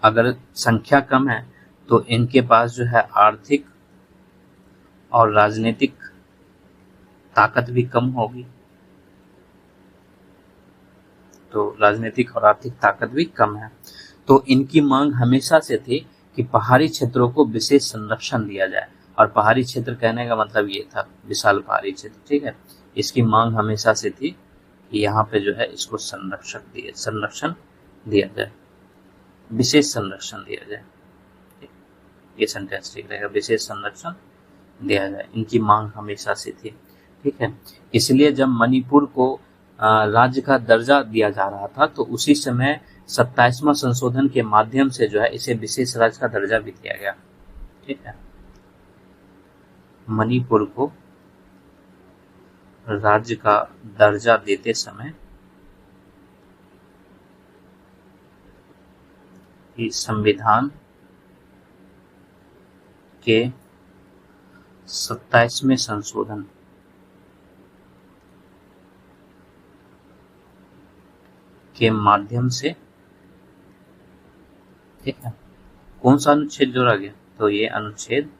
अगर संख्या कम है तो इनके पास जो है आर्थिक और राजनीतिक ताकत भी कम होगी, तो राजनीतिक और आर्थिक ताकत भी कम है। तो इनकी मांग हमेशा से थी कि पहाड़ी क्षेत्रों को विशेष संरक्षण दिया जाए। और पहाड़ी क्षेत्र कहने का मतलब ये था विशाल पहाड़ी क्षेत्र, ठीक है। इसकी मांग हमेशा से थी कि यहाँ पे जो है इसको संरक्षण दिया जाए, विशेष संरक्षण दिया जाए। ये सेंटेंस ठीक रहेगा, विशेष संरक्षण दिया जाए, इनकी मांग हमेशा से थी, ठीक है। इसलिए जब मणिपुर को राज्य का दर्जा दिया जा रहा था तो उसी समय 27वां संशोधन के माध्यम से जो है इसे विशेष राज्य का दर्जा भी दिया गया, ठीक है। मणिपुर को राज्य का दर्जा देते समय संविधान के 27वें संशोधन के माध्यम से, ठीक है, कौन सा अनुच्छेद जोड़ा गया? तो ये अनुच्छेद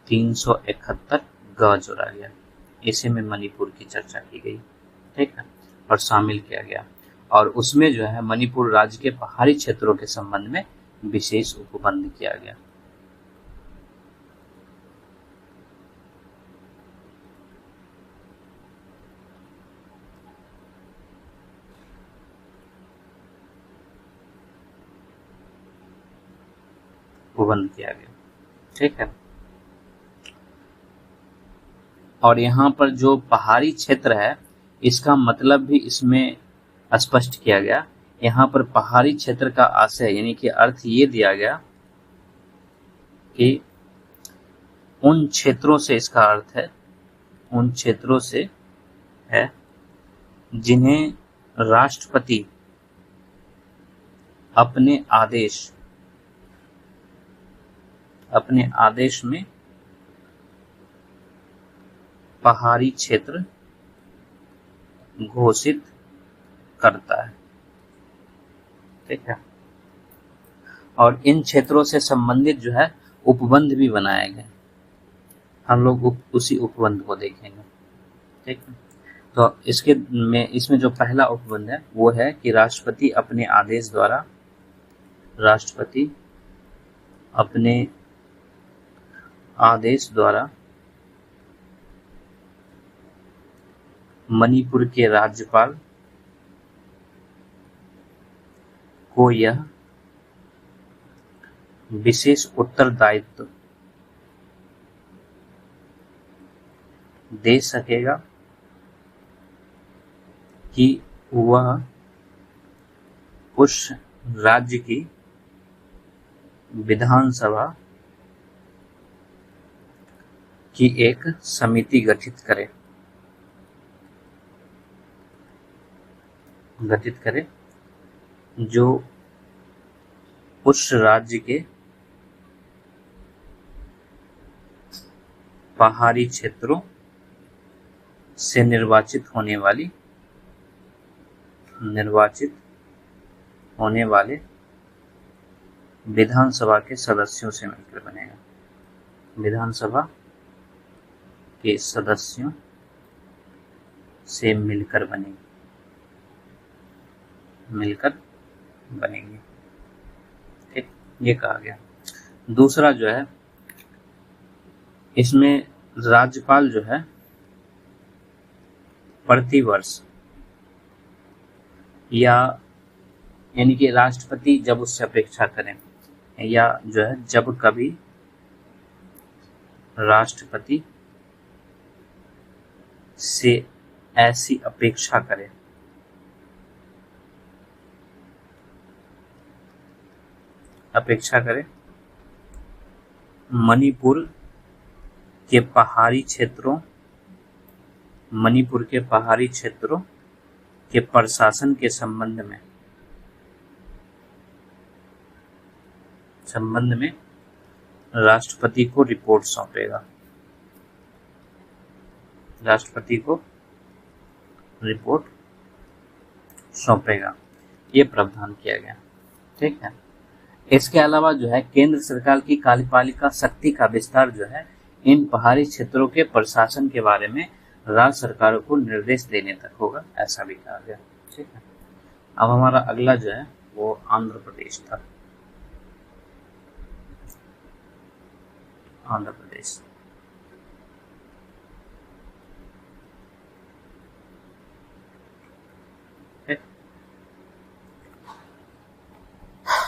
371 ग जोड़ा गया। इसी में मणिपुर की चर्चा की गई, ठीक है, और शामिल किया गया। और उसमें जो है मणिपुर राज्य के पहाड़ी क्षेत्रों के संबंध में विशेष उपबंध किया गया। उपबंध किया गया, ठीक है। और यहाँ पर जो पहाड़ी क्षेत्र है इसका मतलब भी इसमें स्पष्ट किया गया। यहाँ पर पहाड़ी क्षेत्र का आशय यानी कि अर्थ ये दिया गया कि उन क्षेत्रों से, इसका अर्थ है उन क्षेत्रों से है जिन्हें राष्ट्रपति अपने आदेश में पहाड़ी क्षेत्र घोषित करता है। ठीक है। और इन क्षेत्रों से संबंधित जो है उपबंध भी बनाए गए। हम लोग उसी उपबंध को देखेंगे। ठीक है। तो इसमें जो पहला उपबंध है वो है कि राष्ट्रपति अपने आदेश द्वारा मणिपुर के राज्यपाल को यह विशेष उत्तरदायित्व दे सकेगा कि वह उस राज्य की विधानसभा की एक समिति गठित करे जो उस राज्य के पहाड़ी क्षेत्रों से निर्वाचित होने वाले विधानसभा के सदस्यों से मिलकर बनेगा। विधानसभा के सदस्यों से मिलकर बनेगी। ठीक, ये कहा गया। दूसरा जो है, इसमें राज्यपाल जो है प्रतिवर्ष यानी कि राष्ट्रपति जब उससे अपेक्षा करें या जो है जब कभी राष्ट्रपति से ऐसी अपेक्षा करे मणिपुर के पहाड़ी क्षेत्रों के प्रशासन के संबंध में राष्ट्रपति को रिपोर्ट सौंपेगा। ये प्रावधान किया गया। ठीक है। इसके अलावा जो है केंद्र सरकार की कार्यपालिका शक्ति का विस्तार जो है इन पहाड़ी क्षेत्रों के प्रशासन के बारे में राज्य सरकारों को निर्देश देने तक होगा, ऐसा भी कहा गया। ठीक है। अब हमारा अगला जो है वो आंध्र प्रदेश था। आंध्र प्रदेश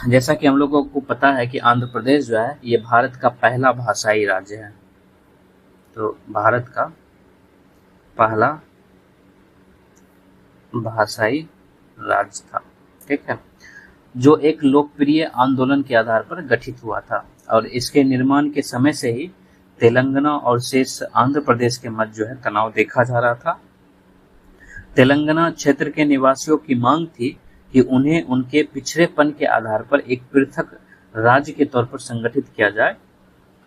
जैसा कि हम लोगों को पता है कि आंध्र प्रदेश जो है ये भारत का पहला भाषाई राज्य है। तो भारत का पहला भाषाई राज्य था। ठीक है। जो एक लोकप्रिय आंदोलन के आधार पर गठित हुआ था और इसके निर्माण के समय से ही तेलंगाना और शेष आंध्र प्रदेश के मध्य जो है तनाव देखा जा रहा था। तेलंगाना क्षेत्र के निवासियों की मांग थी कि उन्हें उनके पिछड़ेपन के आधार पर एक पृथक राज्य के तौर पर संगठित किया जाए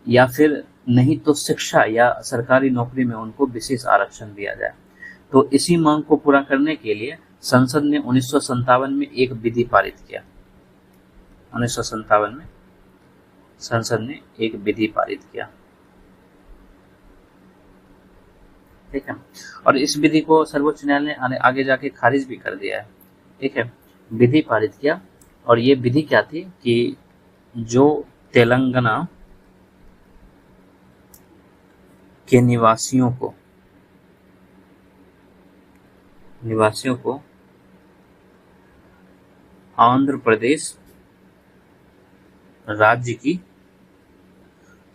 या फिर नहीं तो शिक्षा या सरकारी नौकरी में उनको विशेष आरक्षण दिया जाए। तो इसी मांग को पूरा करने के लिए संसद ने 1957 में एक विधि पारित किया। 1957 में संसद ने एक विधि पारित किया। ठीक है। और इस विधि को सर्वोच्च न्यायालय ने आगे जाके खारिज भी कर दिया है। ठीक है। विधि पारित किया और ये विधि क्या थी कि जो तेलंगाना के निवासियों को आंध्र प्रदेश राज्य की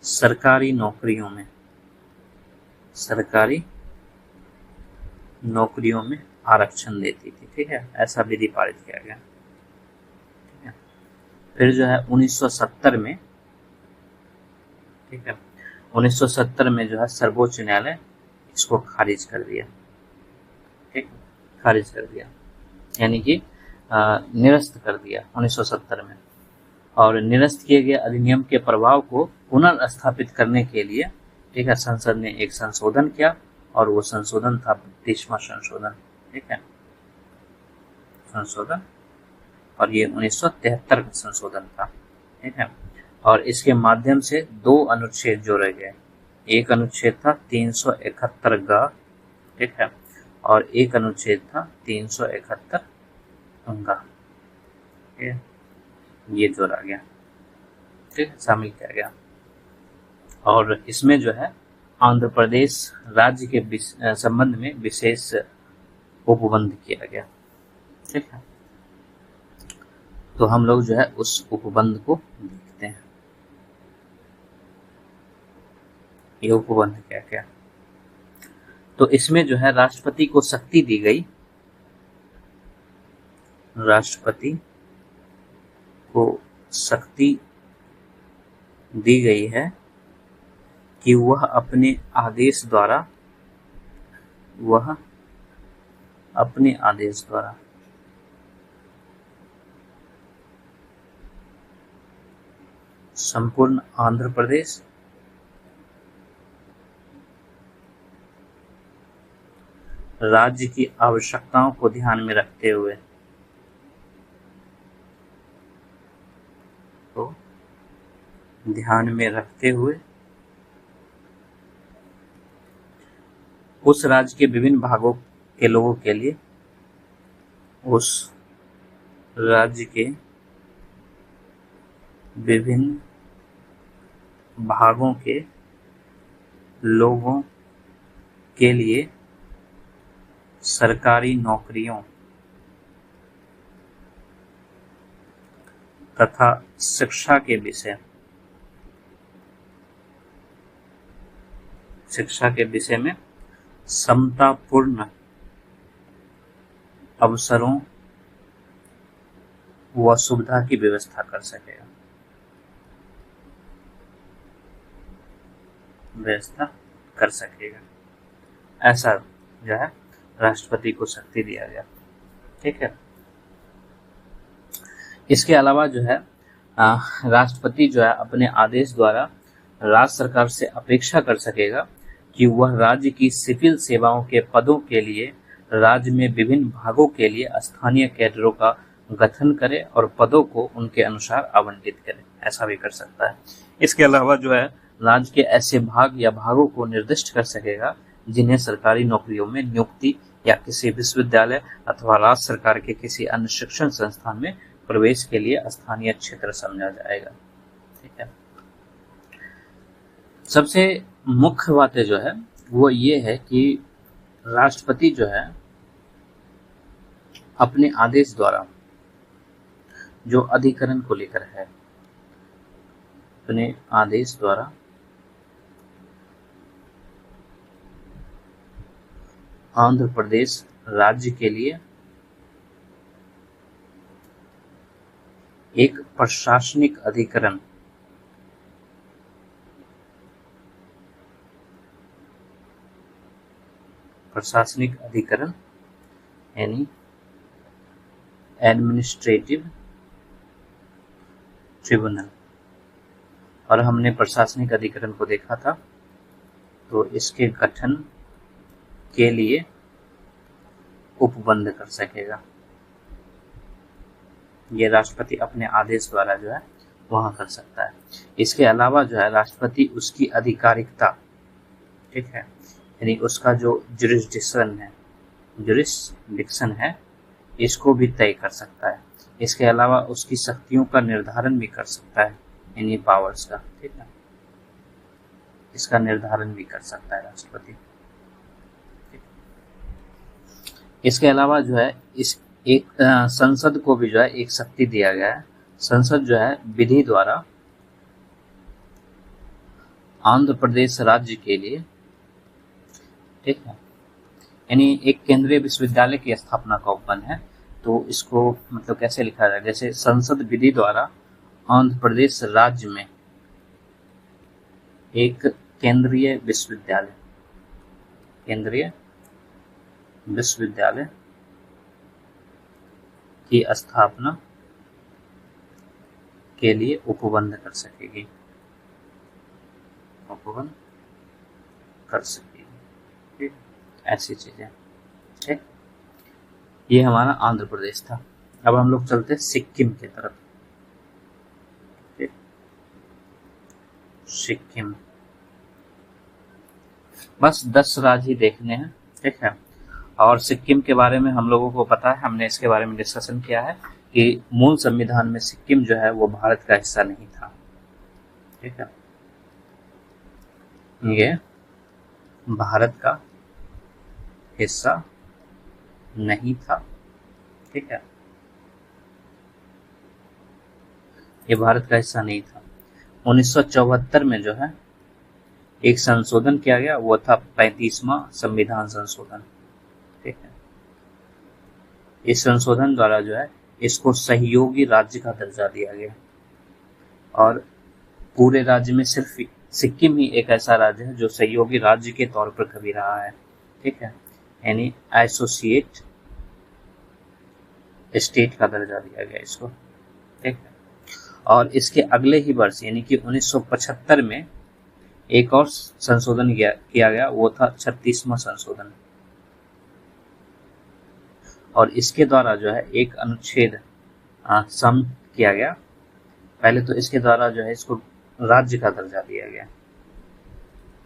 सरकारी नौकरियों में आरक्षण देती थी। ठीक है। ऐसा विधि पारित किया गया। ठीक है। फिर जो है 1970 में, ठीक है, 1970 में जो है सर्वोच्च न्यायालय इसको खारिज कर दिया। ठीक, खारिज कर दिया। यानी कि निरस्त कर दिया 1970 में। और निरस्त किए गए अधिनियम के प्रभाव को पुनर्स्थापित करने के लिए, ठीक है, संसद ने एक संशोधन किया, और वो संशोधन था 32वां संशोधन, ठीक है, संशोधन, और ये 1973 का संशोधन था, ठीक है। और इसके माध्यम से 2 अनुच्छेद जोड़े गए। एक अनुच्छेद था 371 ग, ठीक है, और एक अनुच्छेद था 371 ग, ठीक है, ये जोड़ा गया, ठीक है, शामिल किया गया। और इसमें जो है आंध्र प्रदेश राज्य के संबंध में विशेष उपबंध किया गया, ठीक है। तो हम लोग जो है उस उपबंध को देखते हैं। ये उपबंध क्या क्या, तो इसमें जो है राष्ट्रपति को शक्ति दी गई, राष्ट्रपति को शक्ति दी गई है कि वह अपने आदेश द्वारा संपूर्ण आंध्र प्रदेश राज्य की आवश्यकताओं को ध्यान में रखते हुए उस राज्य के विभिन्न भागों के लोगों के लिए, उस राज्य के विभिन्न भागों के लोगों के लिए सरकारी नौकरियों तथा शिक्षा के विषय में समतापूर्ण अवसरों व सुविधा की व्यवस्था कर सकेगा, ऐसा जो है राष्ट्रपति को शक्ति दिया गया, ठीक है। इसके अलावा जो है राष्ट्रपति जो है अपने आदेश द्वारा राज्य सरकार से अपेक्षा कर सकेगा कि वह राज्य की सिविल सेवाओं के पदों के लिए राज्य में विभिन्न भागों के लिए स्थानीय कैडरों का गठन करे और पदों को उनके अनुसार आवंटित करे, ऐसा भी कर सकता है। इसके अलावा जो है राज्य के ऐसे भाग या भागों को निर्दिष्ट कर सकेगा जिन्हें सरकारी नौकरियों में नियुक्ति या किसी विश्वविद्यालय अथवा राज्य सरकार के किसी अन्य शिक्षण संस्थान में प्रवेश के लिए स्थानीय क्षेत्र समझा जाएगा, ठीक है। सबसे मुख्य बातें जो है वो ये है कि राष्ट्रपति जो है अपने आदेश द्वारा जो अधिकरण को लेकर है, अपने आदेश द्वारा आंध्र प्रदेश राज्य के लिए एक प्रशासनिक अधिकरण यानी एडमिनिस्ट्रेटिव ट्रिब्यूनल, और हमने प्रशासनिक अधिकरण को देखा था, तो इसके गठन के लिए उपबंध कर सकेगा। ये राष्ट्रपति अपने आदेश द्वारा जो है वहां कर सकता है। इसके अलावा जो है राष्ट्रपति उसकी आधिकारिकता, ठीक है, यानी उसका जो जुरिस्डिक्शन है इसको भी तय कर सकता है। इसके अलावा उसकी शक्तियों का निर्धारण भी कर सकता है, यानी पावर्स का, ठीक है, इसका निर्धारण भी कर सकता है राष्ट्रपति। इसके अलावा जो है इस एक संसद को भी जो है एक शक्ति दिया गया है। संसद जो है विधि द्वारा आंध्र प्रदेश राज्य के लिए, ठीक है, यानी एक केंद्रीय विश्वविद्यालय की स्थापना का उपबंध है। तो इसको मतलब कैसे लिखा जाए, जैसे संसद विधि द्वारा आंध्र प्रदेश राज्य में एक केंद्रीय विश्वविद्यालय की स्थापना के लिए उपबंध कर सकेगी, उपबंध कर सकेगी। ठीक, ऐसी चीजें। ठीक, ये हमारा आंध्र प्रदेश था। अब हम लोग चलते सिक्किम की तरफ। ठीक, सिक्किम, बस 10 राज्य ही देखने हैं। ठीक है, और सिक्किम के बारे में हम लोगों को पता है, हमने इसके बारे में डिस्कशन किया है कि मूल संविधान में सिक्किम जो है वो भारत का हिस्सा नहीं था। ठीक है, ये भारत का हिस्सा नहीं था। ठीक है, ये भारत का हिस्सा नहीं था। 1974 में जो है एक संशोधन किया गया, वो था 35वां संविधान संशोधन। ठीक है, इस संशोधन द्वारा जो है इसको सहयोगी राज्य का दर्जा दिया गया, और पूरे राज्य में सिर्फ सिक्किम ही एक ऐसा राज्य है जो सहयोगी राज्य के तौर पर कभी रहा है। ठीक है, यानी एसोसिएट स्टेट का दर्जा दिया गया इसको। ठीक है, और इसके अगले ही वर्ष यानी कि 1975 में एक और संशोधन किया गया, वो था 36वां संशोधन, और इसके द्वारा जो है एक अनुच्छेद सम किया गया। पहले तो इसके द्वारा जो है इसको राज्य का दर्जा दिया गया,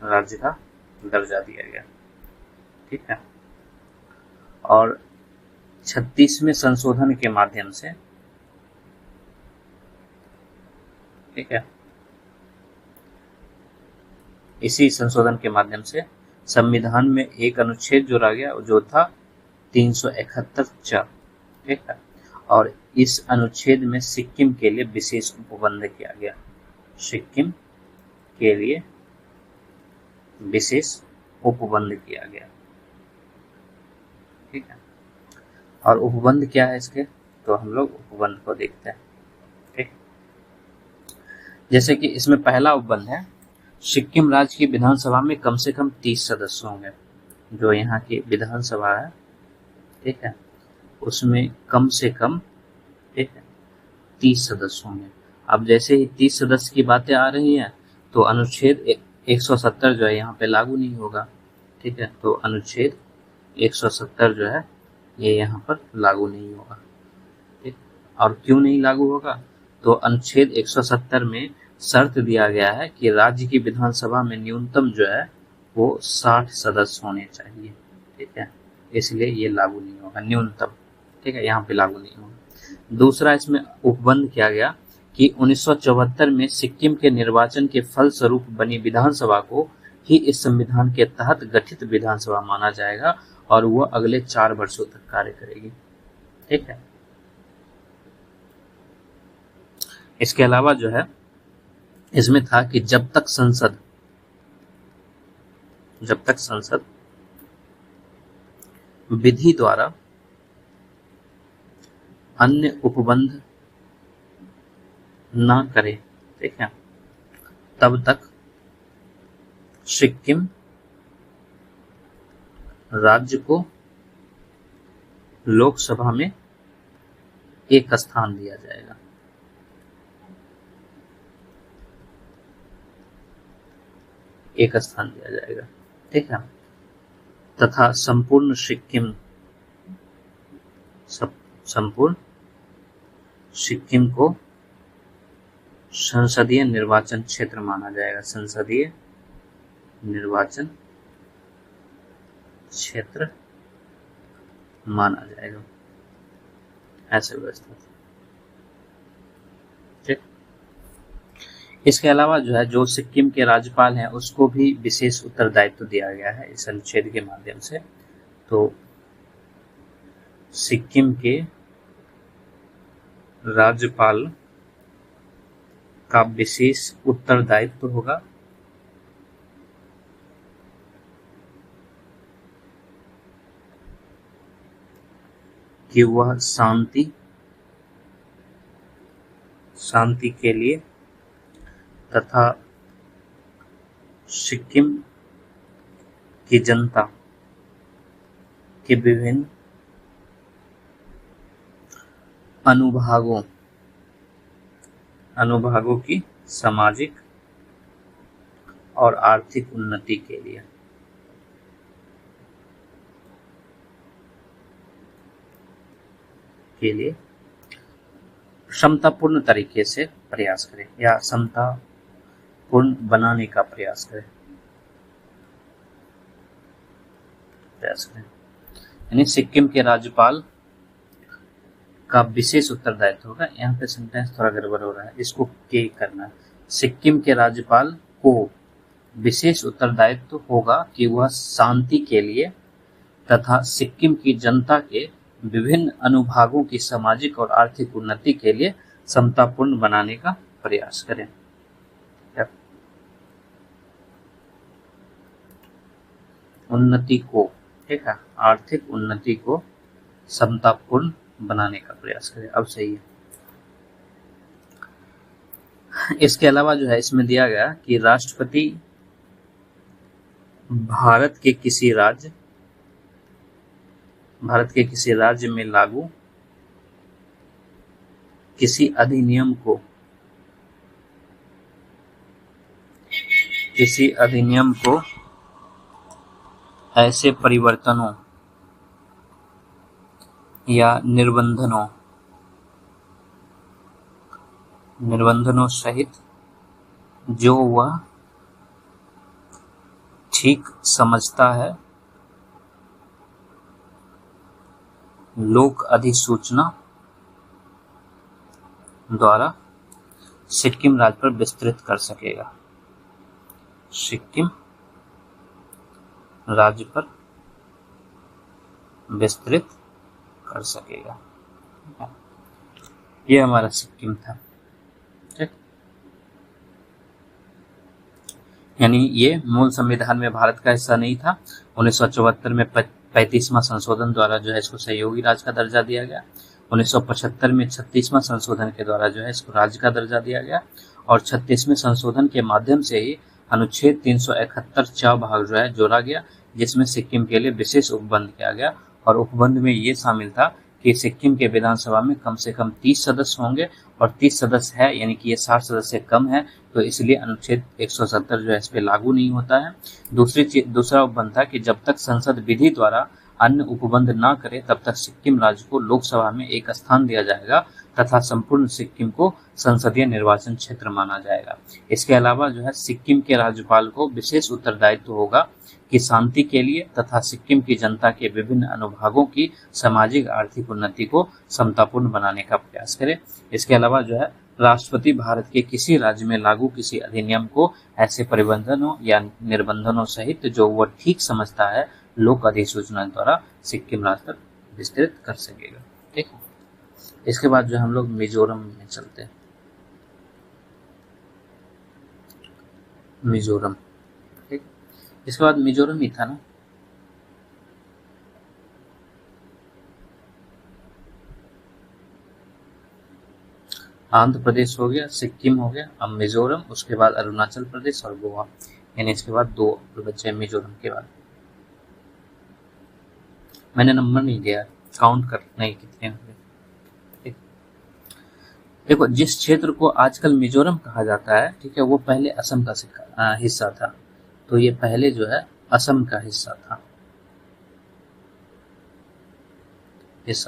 राज्य का दर्जा दिया गया। ठीक है, और 36वें संशोधन के माध्यम से, ठीक है, इसी संशोधन के माध्यम से संविधान में एक अनुच्छेद जोड़ा गया जो था 371 ठीक है, और इस अनुच्छेद में सिक्किम के लिए विशेष उपबंध किया गया, सिक्किम के लिए विशेष उपबंध किया गया। ठीक है, और उपबंध क्या है इसके, तो हम लोग उपबंध को देखते हैं। ठीक, जैसे कि इसमें पहला उपबंध है, सिक्किम राज्य की विधानसभा में कम से कम 30 सदस्य होंगे। जो यहाँ की विधानसभा है, ठीक है, उसमें कम से कम, ठीक है, 30 सदस्य होंगे। अब जैसे ही 30 सदस्य की बातें आ रही हैं तो अनुच्छेद 170 जो है यहाँ पे लागू नहीं होगा। ठीक है, तो अनुच्छेद 170 जो है ये यहाँ पर लागू नहीं होगा। ठीक, और क्यों नहीं लागू होगा, तो अनुच्छेद 170 में शर्त दिया गया है कि राज्य की विधानसभा में न्यूनतम जो है वो 60 सदस्य होने चाहिए। ठीक है, इसलिए ये लागू नहीं होगा, न्यूनतम। ठीक है, यहाँ पे लागू नहीं होगा। दूसरा इसमें उपबंध किया गया कि 1974 में सिक्किम के निर्वाचन के फलस्वरूप बनी विधानसभा को ही इस संविधान के तहत गठित विधानसभा माना जाएगा और वह अगले 4 वर्षों तक कार्य करेगी। ठीक है, इसके अलावा जो है इसमें था कि जब तक संसद विधि द्वारा अन्य उपबंध ना करे, ठीक है, तब तक सिक्किम राज्य को लोकसभा में एक स्थान दिया जाएगा। एक स्थान दिया जाएगा। ठीक है, तथा संपूर्ण सिक्किम को संसदीय निर्वाचन क्षेत्र माना जाएगा, संसदीय निर्वाचन क्षेत्र माना जाएगा, ऐसे व्यवस्था। ठीक, इसके अलावा जो है जो सिक्किम के राज्यपाल हैं उसको भी विशेष उत्तरदायित्व दिया गया है इस अनुच्छेद के माध्यम से। तो सिक्किम के राज्यपाल का विशेष उत्तरदायित्व होगा कि वह शांति के लिए तथा सिक्किम की जनता के विभिन्न अनुभागों की सामाजिक और आर्थिक उन्नति के लिए समतापूर्ण तरीके से प्रयास करें या समतापूर्ण बनाने का प्रयास करें। यानी सिक्किम के राज्यपाल का विशेष उत्तरदायित्व होगा। यहाँ पे सेंटेंस थोड़ा गड़बड़ हो रहा है, इसको के करना है। सिक्किम के राज्यपाल को विशेष उत्तरदायित्व होगा कि वह शांति के लिए तथा सिक्किम की जनता के विभिन्न अनुभागों की सामाजिक और आर्थिक उन्नति के लिए समतापूर्ण बनाने का प्रयास करें। उन्नति को, ठीक है, आर्थिक उन्नति को समतापूर्ण बनाने का प्रयास करें। अब सही है। इसके अलावा जो है इसमें दिया गया कि राष्ट्रपति भारत के किसी राज्य में लागू किसी अधिनियम को ऐसे परिवर्तनों या निर्बंधनों सहित जो वह ठीक समझता है लोक अधिसूचना द्वारा सिक्किम राज्य पर विस्तृत कर सकेगा। सिक्किम राज्य पर विस्तृत कर सकेगा। ये हमारा सिक्किम था, ठीक। यानी ये मूल संविधान में भारत का हिस्सा नहीं था। 1974 में 35वां संशोधन द्वारा जो है इसको सहयोगी राज्य का दर्जा दिया गया। 1975 में 36वां संशोधन के द्वारा जो है इसको राज्य का दर्जा दिया गया और 36वें संशोधन के माध्यम से ही अनुच्छेद 371 च भाग जो है जोड़ा गया, जिसमें सिक्किम के लिए विशेष उपबंध किया गया। और उपबंध में ये शामिल था कि सिक्किम के विधानसभा में कम से कम 30 सदस्य होंगे और 30 सदस्य है यानी कि ये 60 सदस्य से कम है, तो इसलिए अनुच्छेद 170 जो है इस पे लागू नहीं होता है। दूसरा उपबंध था कि जब तक संसद विधि द्वारा अन्य उपबंध ना करे तब तक सिक्किम राज्य को लोकसभा में एक स्थान दिया जाएगा तथा संपूर्ण सिक्किम को संसदीय निर्वाचन क्षेत्र माना जाएगा। इसके अलावा जो है सिक्किम के राज्यपाल को विशेष उत्तरदायित्व होगा कि शांति के लिए तथा सिक्किम की जनता के विभिन्न अनुभागों की सामाजिक आर्थिक उन्नति को समतापूर्ण बनाने का प्रयास करे। इसके अलावा जो है राष्ट्रपति भारत के किसी राज्य में लागू किसी अधिनियम को ऐसे परिबंधनों या निर्बंधनों सहित जो वह ठीक समझता है लोक अधिसूचना द्वारा सिक्किम राज्य पर विस्तृत कर सकेगा। ठीक है। इसके बाद जो हम लोग मिजोरम में चलते हैं। मिजोरम, ठीक। इसके बाद मिजोरम ही था ना। आंध्र प्रदेश हो गया, सिक्किम हो गया, अब मिजोरम, उसके बाद अरुणाचल प्रदेश और गोवा, यानी इसके बाद 2 बच्चे मिजोरम के बाद। मैंने नंबर नहीं दिया, काउंट कर नहीं कितने होंगे। देखो, जिस क्षेत्र को आजकल मिजोरम कहा जाता है, ठीक है, वो पहले असम का हिस्सा था। तो ये पहले जो है असम का हिस्सा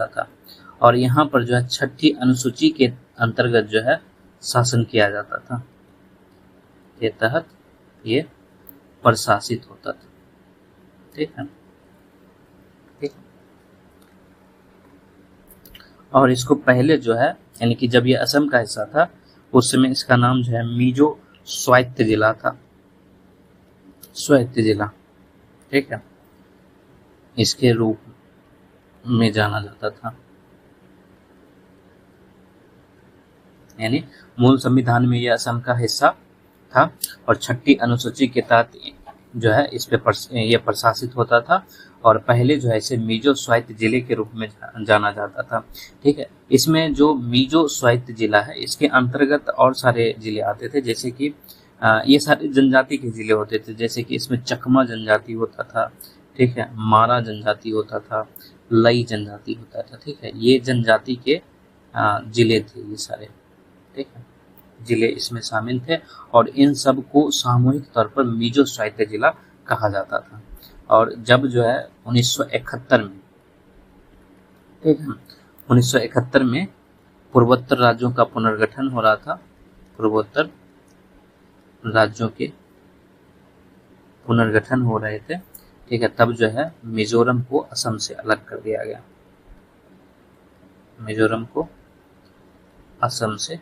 था और यहाँ पर जो है 6ठी अनुसूची के अंतर्गत जो है शासन किया जाता था, के तहत ये प्रशासित होता था। ठीक है, ठीक। और इसको पहले जो है यानी कि जब ये असम का हिस्सा था उस समय इसका नाम जो है मिजो स्वायत्त जिला था, स्वायत्त जिला। ठीक है, इसके रूप में जाना जाता था। यानी मूल संविधान में यह असम का हिस्सा था और 6ठी अनुसूची के तहत जो है इस पे यह प्रशासित होता था और पहले जो है इसे मिजो स्वायत्त जिले के रूप में जाना जाता था। ठीक है, इसमें जो मिजो स्वायत्त जिला है इसके अंतर्गत और सारे जिले आते थे, जैसे कि ये सारे जनजाति के जिले होते थे, जैसे कि इसमें चकमा जनजाति होता था, ठीक है, मारा जनजाति होता था, लई जनजाति होता था। ठीक है, ये जनजाति के जिले थे ये सारे, ठीक है, जिले इसमें शामिल थे और इन सब को सामूहिक तौर पर मिजो स्वायत्त जिला कहा जाता था। और जब जो है 1971 में, ठीक है, 1971 में पूर्वोत्तर राज्यों का पुनर्गठन हो रहा था, पूर्वोत्तर राज्यों के पुनर्गठन हो रहे थे, ठीक है, तब जो है मिजोरम को असम से अलग कर दिया गया, मिजोरम को असम से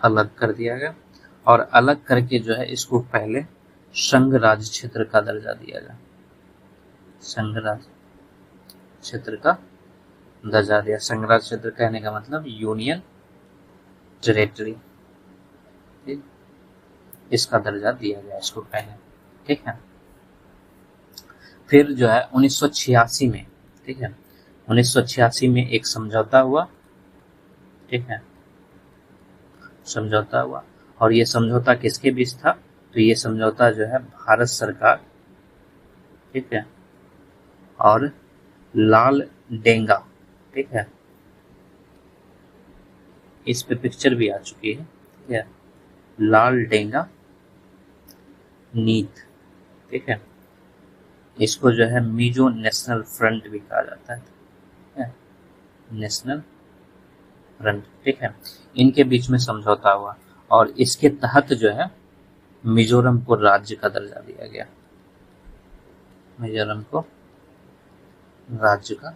अलग कर दिया गया और अलग करके जो है इसको पहले संघ राज्य क्षेत्र का दर्जा दिया गया, संघ राज्य क्षेत्र का दर्जा दिया। संघ राज्य क्षेत्र कहने का मतलब यूनियन टेरिटरी, ठीक, इसका दर्जा दिया गया इसको पहले, ठीक है। फिर जो है 1986 में, ठीक है, 1986 में एक समझौता हुआ, ठीक है, समझौता हुआ और ये समझौता किसके बीच था? तो ये समझौता जो है भारत सरकार, ठीक है, और लाल डेंगा, ठीक है, इस पे पिक्चर भी आ चुकी है, ठीक है, लाल डेंगा नीत, ठीक है, इसको जो है मिजो नेशनल फ्रंट भी कहा जाता है, ठीक है, नेशनल फ्रंट, ठीक है, इनके बीच में समझौता हुआ और इसके तहत जो है मिजोरम को राज्य का दर्जा दिया गया, मिजोरम को राज्य का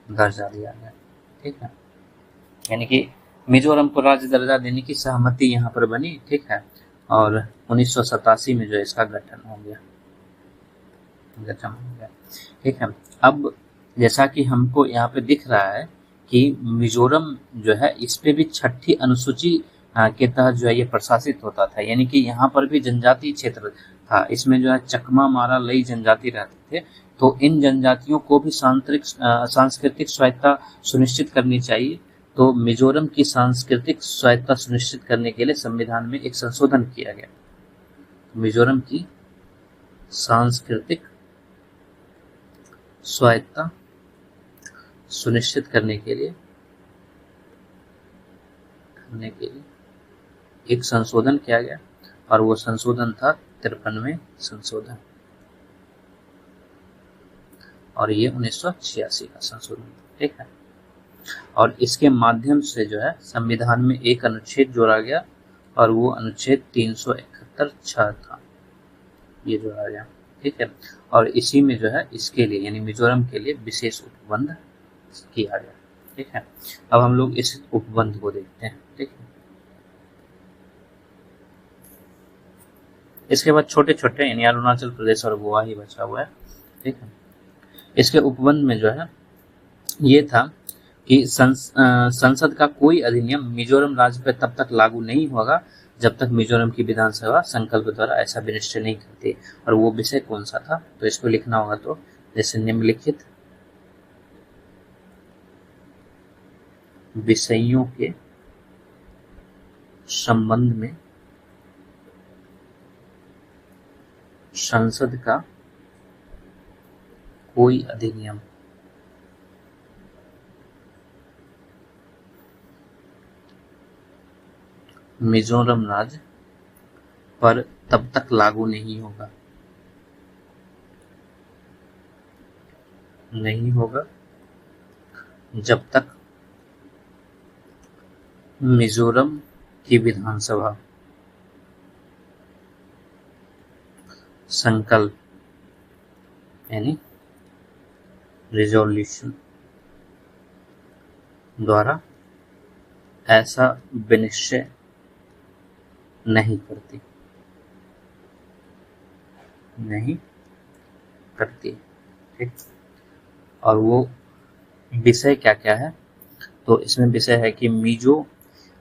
दर्जा दिया गया, ठीक है, यानी कि मिजोरम को राज्य दर्जा देने की सहमति यहाँ पर बनी, ठीक है, और 1987 में जो है इसका गठन हो गया, ठीक है। अब जैसा कि हमको यहाँ पे दिख रहा है कि मिजोरम जो है इस पे भी छठी अनुसूची के तहत जो है ये प्रशासित होता था, यानी कि यहाँ पर भी जनजातीय क्षेत्र था, इसमें जो है चकमा, मारा, लई जनजाति रहते थे, तो इन जनजातियों को भी सांस्कृतिक स्वायत्तता सुनिश्चित करनी चाहिए। तो मिजोरम की सांस्कृतिक स्वायत्तता सुनिश्चित करने के लिए संविधान में एक संशोधन किया गया, मिजोरम की सांस्कृतिक स्वायत्तता सुनिश्चित करने के लिए एक संशोधन किया गया और वो संशोधन था 53वें संशोधन और ये 1986 का संशोधन, ठीक है, और इसके माध्यम से जो है संविधान में एक अनुच्छेद जोड़ा गया और वो अनुच्छेद 371(6) था, ये जोड़ा गया, ठीक है, और इसी में जो है इसके लिए यानी मिजोरम के लिए विशेष उपबंध किया गया, ठीक है। अब हम लोग इस उपबंध को देखते हैं, ठीक है। इसके बाद छोटे छोटे यानी अरुणाचल प्रदेश और गोवा ही बचा हुआ है, ठीक है। इसके उपबंध में जो है ये था कि संसद का कोई अधिनियम मिजोरम राज्य पर तब तक लागू नहीं होगा जब तक मिजोरम की विधानसभा संकल्प द्वारा ऐसा विनिश्चय नहीं करती। और वो विषय कौन सा था? तो इसको लिखना होगा, तो जैसे निम्नलिखित विषयों के संबंध में संसद का कोई अधिनियम मिजोरम राज्य पर तब तक लागू नहीं होगा जब तक मिजोरम की विधानसभा संकल्प यानी रिजोल्यूशन द्वारा ऐसा विनिश्चय नहीं करती, ठीक। और वो विषय क्या क्या है? तो इसमें विषय है कि मिजो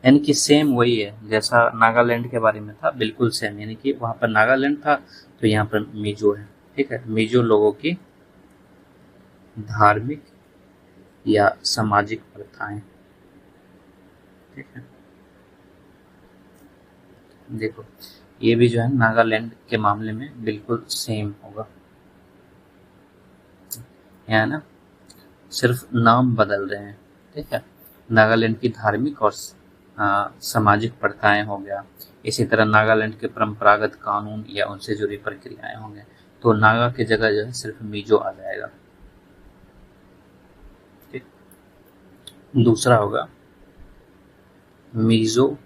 यानी कि सेम वही है जैसा नागालैंड के बारे में था, बिल्कुल सेम, यानी कि वहां पर नागालैंड था तो यहाँ पर मिजो है, ठीक है। मिजो लोगों की धार्मिक या सामाजिक प्रथाएं, ठीक है। देखो ये भी जो है नागालैंड के मामले में बिल्कुल सेम होगा, है ना। सिर्फ नाम बदल रहे हैं। ठीक है, नागालैंड की धार्मिक और सामाजिक प्रथाएं हो गया, इसी तरह नागालैंड के परंपरागत कानून या उनसे जुड़ी प्रक्रियाएं होंगे। तो नागा की जगह जो है सिर्फ मिजो आ जाएगा। ठीक, दूसरा होगा मिजो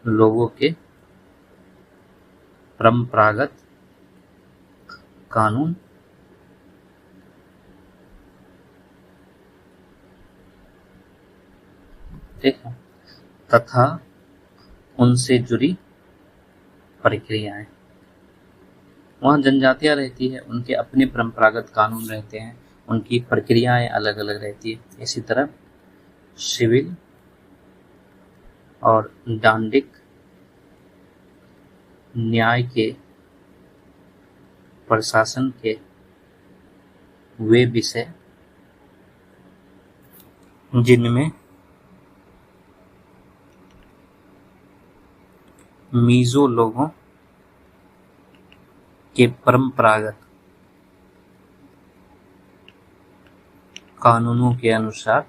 लोगों के परंपरागत कानून ठीक है तथा उनसे जुड़ी प्रक्रियाएं। वहाँ जनजातियां रहती है, उनके अपने परंपरागत कानून रहते हैं, उनकी प्रक्रियाएं अलग अलग रहती है। इसी तरह सिविल और डांडिक न्याय के प्रशासन के वे विषय जिनमें मिजो लोगों के परंपरागत कानूनों के अनुसार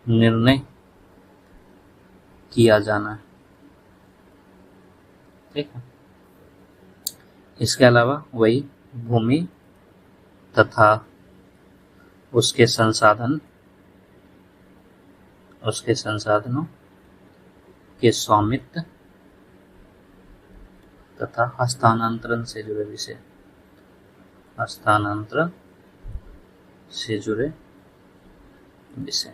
निर्णय किया जाना है। ठीक है, इसके अलावा वही भूमि तथा उसके संसाधनों के स्वामित्व तथा हस्तांतरण से जुड़े विषय, हस्तांतरण से जुड़े विषय।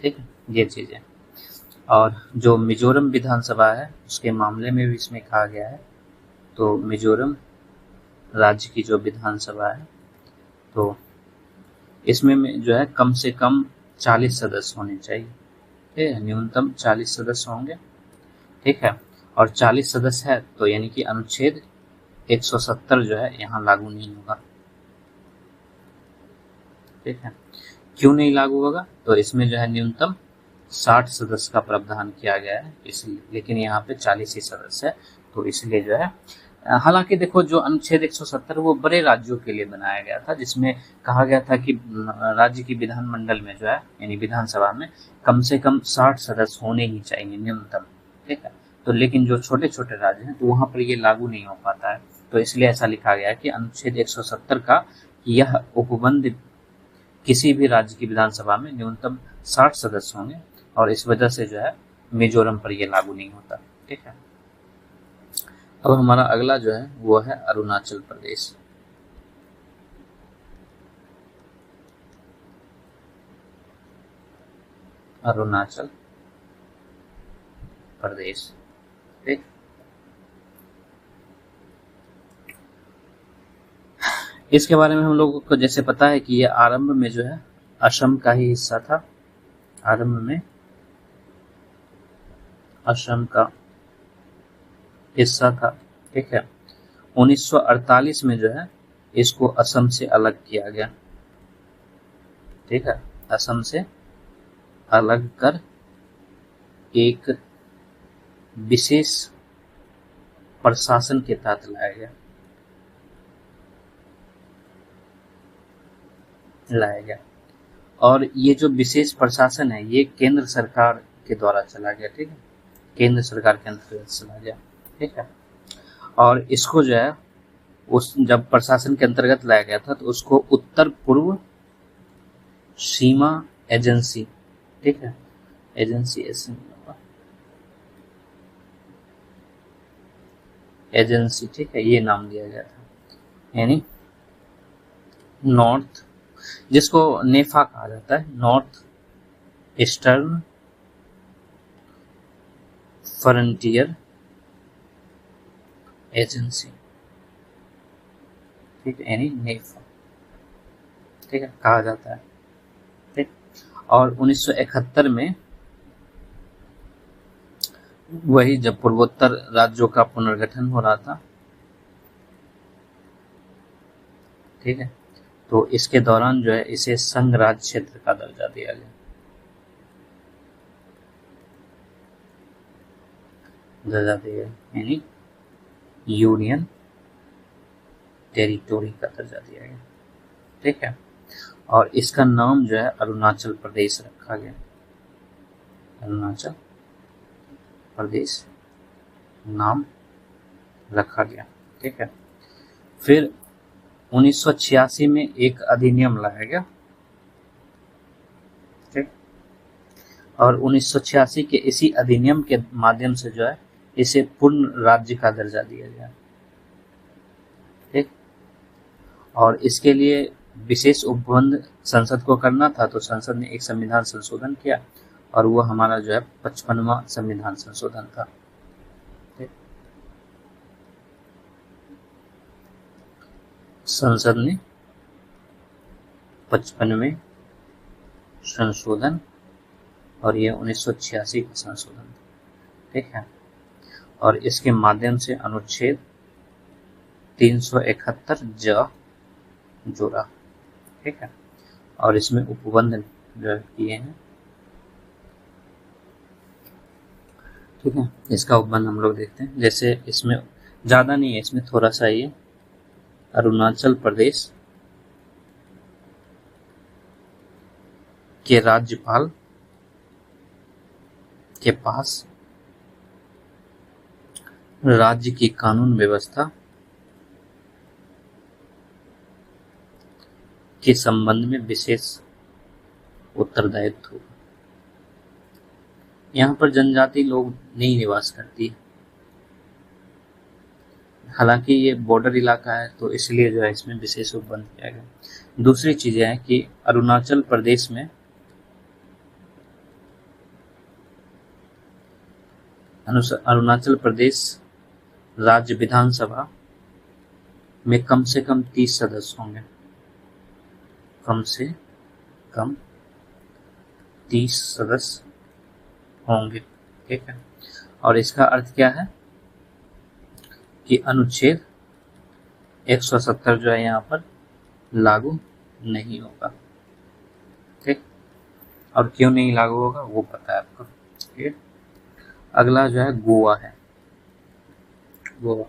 ठीक है, ये चीजें। और जो मिजोरम विधानसभा है उसके मामले में भी इसमें कहा गया है। तो मिजोरम राज्य की जो विधानसभा है तो इसमें जो है कम से कम 40 सदस्य होने चाहिए। ठीक है, न्यूनतम 40 सदस्य होंगे। ठीक है, और 40 सदस्य है तो यानी कि अनुच्छेद 170 जो है यहाँ लागू नहीं होगा। ठीक है, क्यों नहीं लागू होगा? तो इसमें जो है न्यूनतम 60 सदस्य का प्रावधान किया गया है इसलिए, लेकिन यहाँ पे 40 ही सदस्य है तो इसलिए जो है। हालांकि देखो जो अनुच्छेद 170 वो बड़े राज्यों के लिए बनाया गया था, जिसमें कहा गया था कि राज्य की विधानमंडल में जो है यानी विधानसभा में कम से कम 60 सदस्य होने ही चाहिए न्यूनतम। ठीक है, तो लेकिन जो छोटे छोटे राज्य हैं तो वहां पर ये लागू नहीं हो पाता है, तो इसलिए ऐसा लिखा गया है कि अनुच्छेद 170 का यह उपबंध किसी भी राज्य की विधानसभा में न्यूनतम 60 सदस्य होंगे और इस वजह से जो है मिजोरम पर यह लागू नहीं होता। ठीक है, अब हमारा अगला जो है वो है अरुणाचल प्रदेश। अरुणाचल प्रदेश। ठीक, इसके बारे में हम लोगों को जैसे पता है कि ये आरंभ में जो है असम का ही हिस्सा था। आरंभ में असम का हिस्सा था। ठीक है, 1948 में जो है इसको असम से अलग किया गया। ठीक है, असम से अलग कर एक विशेष प्रशासन के तहत लाया गया और ये जो विशेष प्रशासन है ये केंद्र सरकार के द्वारा चला गया। ठीक है, केंद्र सरकार के अंतर्गत चला गया। ठीक है, और इसको जो है उस जब प्रशासन के अंतर्गत लाया गया था तो उसको उत्तर पूर्व सीमा एजेंसी, ठीक है, एजेंसी ठीक है, ये नाम दिया गया था। यानी नॉर्थ, जिसको नेफा कहा जाता है, नॉर्थ ईस्टर्न फ्रंटियर एजेंसी। ठीक है, यानी नेफा ठीक है कहा जाता है। ठीक, और 1971 में वही जब पूर्वोत्तर राज्यों का पुनर्गठन हो रहा था, ठीक है, तो इसके दौरान जो है इसे संघ राज्य क्षेत्र का दर्जा दिया गया। यानी यूनियन टेरिटोरी का दर्जा दिया गया। ठीक है, और इसका नाम जो है अरुणाचल प्रदेश रखा गया। अरुणाचल प्रदेश नाम रखा गया। ठीक है, फिर 1986 में एक अधिनियम लाया गया। ठीक, और 1986 के इसी अधिनियम के माध्यम से जो है इसे पूर्ण राज्य का दर्जा दिया गया। ठीक, और इसके लिए विशेष उपबंध संसद को करना था, तो संसद ने एक संविधान संशोधन किया और वो हमारा जो है 55वां संविधान संशोधन था। संसद ने 55वें संशोधन, और यह 1986 का संशोधन था। ठीक है, और इसके माध्यम से अनुच्छेद 371 ज जोड़ा। ठीक है, और इसमें उपबंध जो है किए हैं। ठीक है, इसका उपबंध हम लोग देखते हैं। जैसे इसमें ज्यादा नहीं है, इसमें थोड़ा सा ये अरुणाचल प्रदेश के राज्यपाल के पास राज्य की कानून व्यवस्था के संबंध में विशेष उत्तरदायित्व होगा। यहाँ पर जनजाति लोग नहीं निवास करती, हालांकि ये बॉर्डर इलाका है तो इसलिए जो है इसमें विशेष उपबंध किया गया। दूसरी चीजें है कि अरुणाचल प्रदेश में अरुणाचल प्रदेश राज्य विधानसभा में कम से कम 30 सदस्य होंगे। कम से कम 30 सदस्य होंगे। ठीक है, और इसका अर्थ क्या है कि अनुच्छेद 170 जो है यहाँ पर लागू नहीं होगा। ठीक, और क्यों नहीं लागू होगा वो पता है आपको। ठीक, अगला जो है गोवा है। गोवा,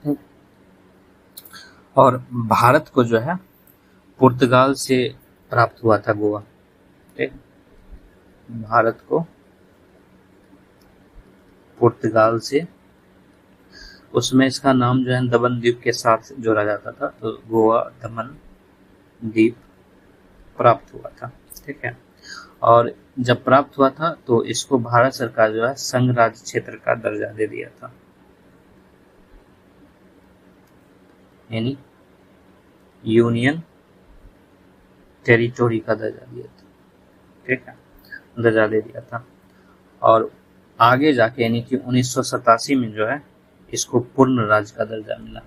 ठीक, और भारत को जो है पुर्तगाल से प्राप्त हुआ था गोवा। ठीक, भारत को पुर्तगाल से, उसमें इसका नाम जो है दमन द्वीप के साथ जोड़ा जाता था, तो गोवा दमन द्वीप प्राप्त हुआ था। ठीक है, और जब प्राप्त हुआ था तो इसको भारत सरकार जो है संघ राज्य क्षेत्र का दर्जा दे दिया था, यानी यूनियन टेरिटोरी का दर्जा दिया था। ठीक है, दर्जा दे दिया था, और आगे जाके यानी कि 1987 में जो है इसको पूर्ण राज्य का दर्जा मिला,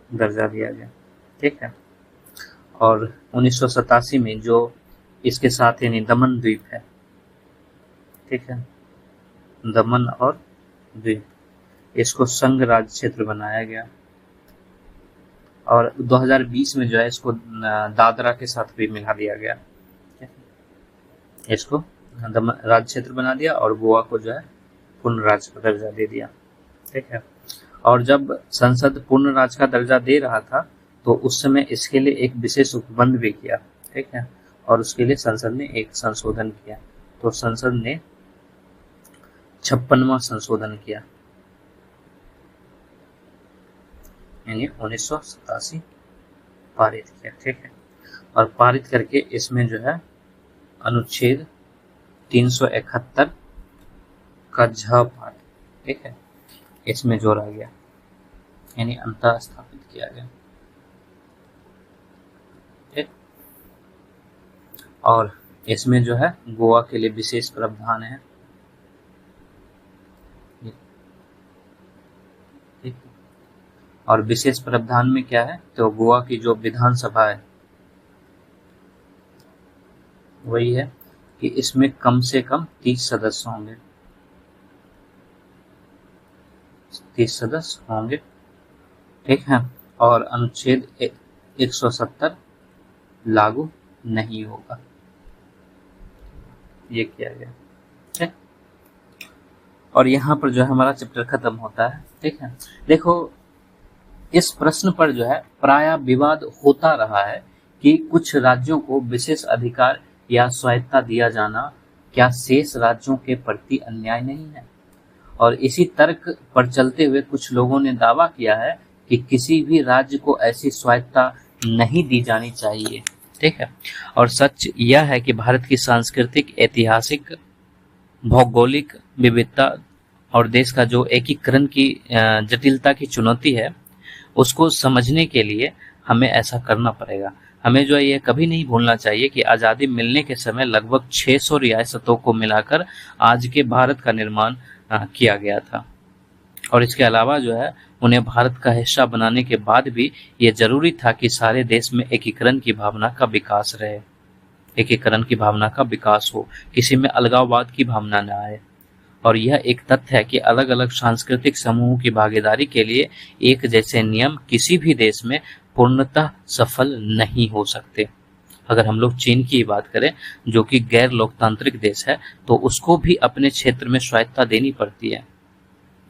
दर्जा दिया गया। ठीक है, और 1987 में जो इसके साथ यानी दमन द्वीप है, ठीक है, दमन और द्वीप, इसको संघ राज्य क्षेत्र बनाया गया। और 2020 में जो है इसको दादरा के साथ भी मिला दिया गया। इसको राज्य क्षेत्र बना दिया और गोवा को जो है पूर्ण राज्य का दर्जा दे दिया। ठीक है, और जब संसद पूर्ण राज्य का दर्जा दे रहा था तो उस समय इसके लिए एक विशेष उपबंध भी किया। ठीक है, और उसके लिए संसद ने एक संशोधन किया, तो संसद ने 56वां संशोधन किया, यानी 1987 पारित किया। ठीक है, और पारित करके इसमें जो है अनुच्छेद 371 का झ पाठ, ठीक है, इसमें जोड़ा गया, यानी अंतर स्थापित किया गया। ठीक, और इसमें जो है गोवा के लिए विशेष प्रावधान है। ठीक, और विशेष प्रावधान में क्या है, तो गोवा की जो विधानसभा है वही है कि इसमें कम से कम 30 सदस्य होंगे, 30 सदस्य होंगे। ठीक है, और अनुच्छेद 170 लागू नहीं होगा, ये किया गया। ठीक, और यहाँ पर जो है हमारा चैप्टर खत्म होता है। ठीक है, देखो इस प्रश्न पर जो है प्रायः विवाद होता रहा है कि कुछ राज्यों को विशेष अधिकार या स्वायत्तता दिया जाना क्या शेष राज्यों के प्रति अन्याय नहीं है। और इसी तर्क पर चलते हुए कुछ लोगों ने दावा किया है कि किसी भी राज्य को ऐसी स्वायत्तता नहीं दी जानी चाहिए। ठीक है, और सच यह है कि भारत की सांस्कृतिक, ऐतिहासिक, भौगोलिक विविधता और देश का जो एकीकरण की जटिलता की चुनौती है, उसको समझने के लिए हमें ऐसा करना पड़ेगा। हमें जो है ये कभी नहीं भूलना चाहिए कि आज़ादी मिलने के समय लगभग 600 रियासतों को मिलाकर आज के भारत का निर्माण किया गया था। और इसके अलावा जो है उन्हें भारत का हिस्सा बनाने के बाद भी ये जरूरी था कि सारे देश में एकीकरण की भावना का विकास रहे, एकीकरण की भावना का विकास हो, किसी में अलगाववाद की भावना न आए। और यह एक तथ्य है कि अलग अलग सांस्कृतिक समूहों की भागीदारी के लिए एक जैसे नियम किसी भी देश में पूर्णतः सफल नहीं हो सकते। अगर हम लोग चीन की बात करें जो कि गैर लोकतांत्रिक देश है, तो उसको भी अपने क्षेत्र में स्वायत्तता देनी पड़ती है।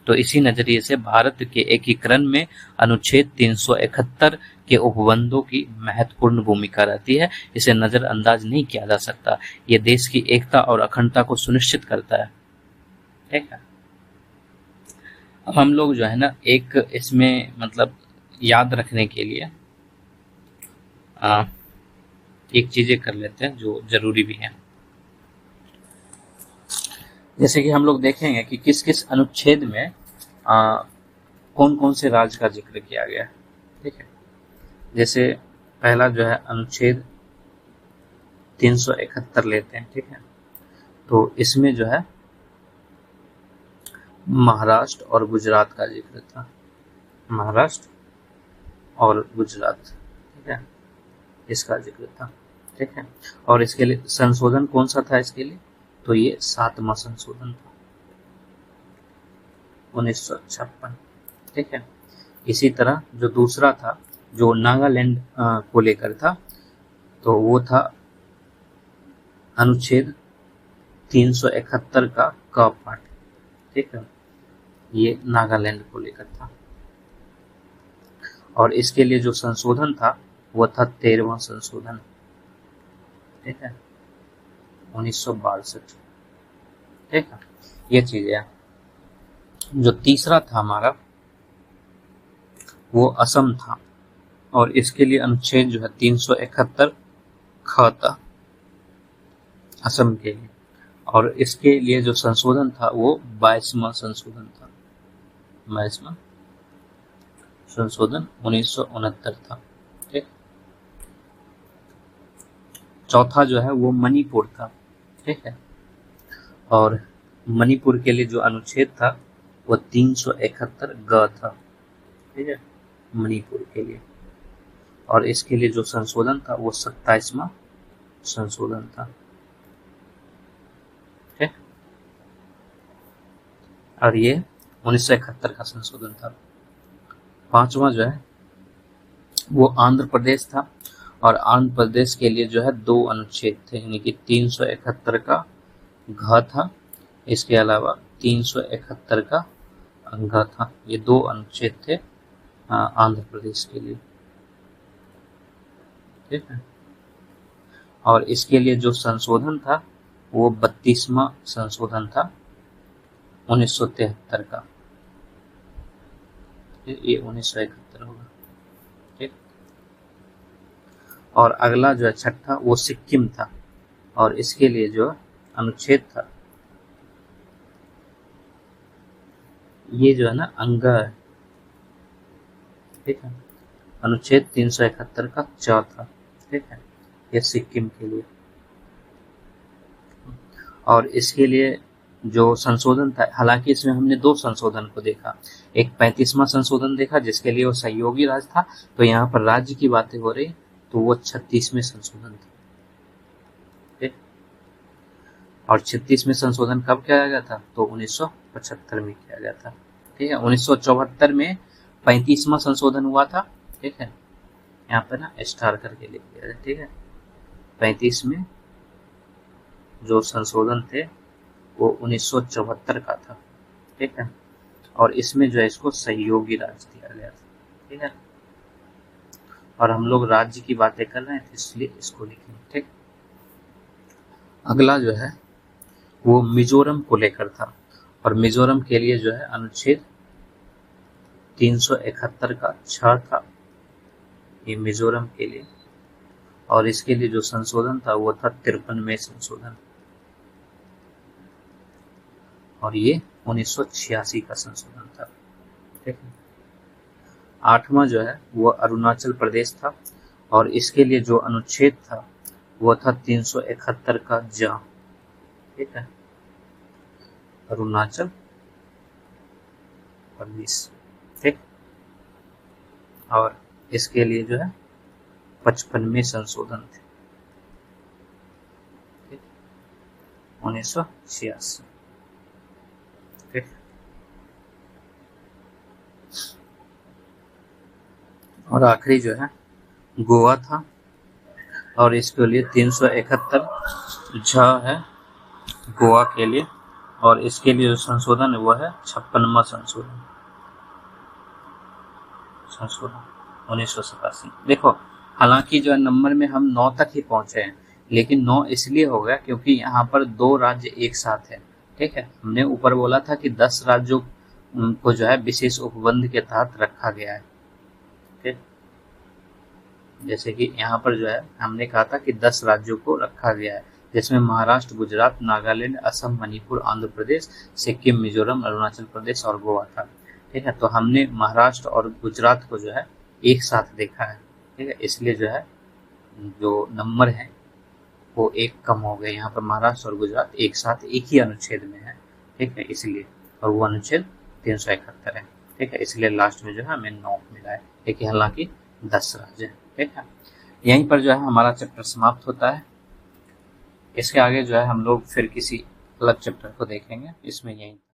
तो इसी नजरिए से भारत के एकीकरण में अनुच्छेद 371 के उपबंधों की महत्वपूर्ण भूमिका रहती है। इसे नजरअंदाज नहीं किया जा सकता। ये देश की एकता और अखंडता को सुनिश्चित करता है। ठीक है, अब हम लोग जो है ना एक इसमें मतलब याद रखने के लिए एक चीजें कर लेते हैं जो जरूरी भी है। जैसे कि हम लोग देखेंगे कि किस किस अनुच्छेद में कौन कौन से राज्य का जिक्र किया गया है। ठीक है, जैसे पहला जो है अनुच्छेद 371 लेते हैं। ठीक है, तो इसमें जो है महाराष्ट्र और गुजरात का जिक्र था, महाराष्ट्र और गुजरात। ठीक है, इसका जिक्र था। ठीक है, और इसके लिए संशोधन कौन सा था इसके लिए, तो ये 7वां संशोधन था 1956। ठीक है, इसी तरह जो दूसरा था जो नागालैंड को लेकर था, तो वो था अनुच्छेद 371 का क पार्ट। ठीक है, ये नागालैंड को लेकर था। और इसके लिए जो संशोधन था वो था 13वां संशोधन। ठीक है, 1962। ठीक है, ये चीज है। जो तीसरा था हमारा वो असम था, और इसके लिए अनुच्छेद जो है 371 ख था असम के लिए। और इसके लिए जो संशोधन था वो 22वां संशोधन था, 22वां संशोधन 1969 था। ठीक, चौथा जो है वो मणिपुर था। ठीक है, और मणिपुर के लिए जो अनुच्छेद था वो 371 ग था। ठीक है, मणिपुर के लिए। और इसके लिए जो संशोधन था वो 27वां संशोधन था। ठीक, और ये 1971 का संशोधन था। पांचवा जो है वो आंध्र प्रदेश था, और आंध्र प्रदेश के लिए जो है 2 अनुच्छेद थे, यानी कि 371 का घ था, इसके अलावा 371 का अंग था। ये 2 अनुच्छेद थे आंध्र प्रदेश के लिए। ठीक है, और इसके लिए जो संशोधन था वो 32वां संशोधन था 1973 का। ये 1971 होगा। ठीक, और अगला जो है छठा वो सिक्किम था, और इसके लिए जो अनुच्छेद था ये जो है ना अंग है। ठीक है, अनुच्छेद 371 का च था। ठीक है, ये सिक्किम के लिए। और इसके लिए जो संशोधन था, हालांकि इसमें हमने 2 संशोधन को देखा। एक 35वां संशोधन देखा जिसके लिए वो सहयोगी राज्य था, तो यहाँ पर राज्य की बातें हो रही, तो वो 36वें संशोधन था। ठीक, और 36वें संशोधन कब किया गया था, तो 1975 में किया गया था। ठीक है, 1974 में 35वां संशोधन हुआ था। ठीक है, यहाँ पर ना स्टार करके लिख दिया है। ठीक है, 35 में जो संशोधन थे वो 1974 का था। ठीक है। और इसमें जो है इसको सहयोगी राज्य दिया गया था, ठीक है। और हम लोग राज्य की बातें कर रहे हैं इसलिए इसको लिखेंगे, ठीक। अगला जो है वो मिजोरम को लेकर था, और मिजोरम के लिए जो है अनुच्छेद 371 का 6 था, ये मिजोरम के लिए। और इसके लिए जो संशोधन था वो था 53वें संशोधन, और ये 1986 का संशोधन था, ठीक है। 8वां जो है वो अरुणाचल प्रदेश था, और इसके लिए जो अनुच्छेद था वो था 371 का ज, ठीक है, अरुणाचल प्रदेश, ठीक। और इसके लिए जो है 55वें संशोधन थे, 1986, ठीक। और आखिरी जो है गोवा था, और इसके लिए 371 झ है गोवा के लिए, और इसके लिए जो संशोधन है वो है 56वां संशोधन 1987। देखो हालांकि जो है नंबर में हम 9 तक ही पहुंचे हैं, लेकिन 9 इसलिए हो गया क्योंकि यहाँ पर 2 राज्य एक साथ हैं, ठीक है। हमने ऊपर बोला था कि 10 राज्यों को जो है विशेष उपबंध के तहत रखा गया है, ठीक। जैसे कि यहाँ पर जो है हमने कहा था कि 10 राज्यों को रखा गया है, जिसमें महाराष्ट्र, गुजरात, नागालैंड, असम, मणिपुर, आंध्र प्रदेश, सिक्किम, मिजोरम, अरुणाचल प्रदेश और गोवा था, ठीक है। तो हमने महाराष्ट्र और गुजरात को जो है एक साथ देखा है, ठीक है। इसलिए जो है जो नंबर है वो एक कम हो गए, यहाँ पर महाराष्ट्र और गुजरात एक साथ एक ही अनुच्छेद में है, ठीक है, इसलिए। और वो अनुच्छेद 371 है, ठीक है, इसलिए लास्ट में जो है हमें 9 मिला है, ठीक है, हालांकि 10 राज्य है, ठीक है। यहीं पर जो है हमारा चैप्टर समाप्त होता है। इसके आगे जो है हम लोग फिर किसी अलग चैप्टर को देखेंगे, इसमें यही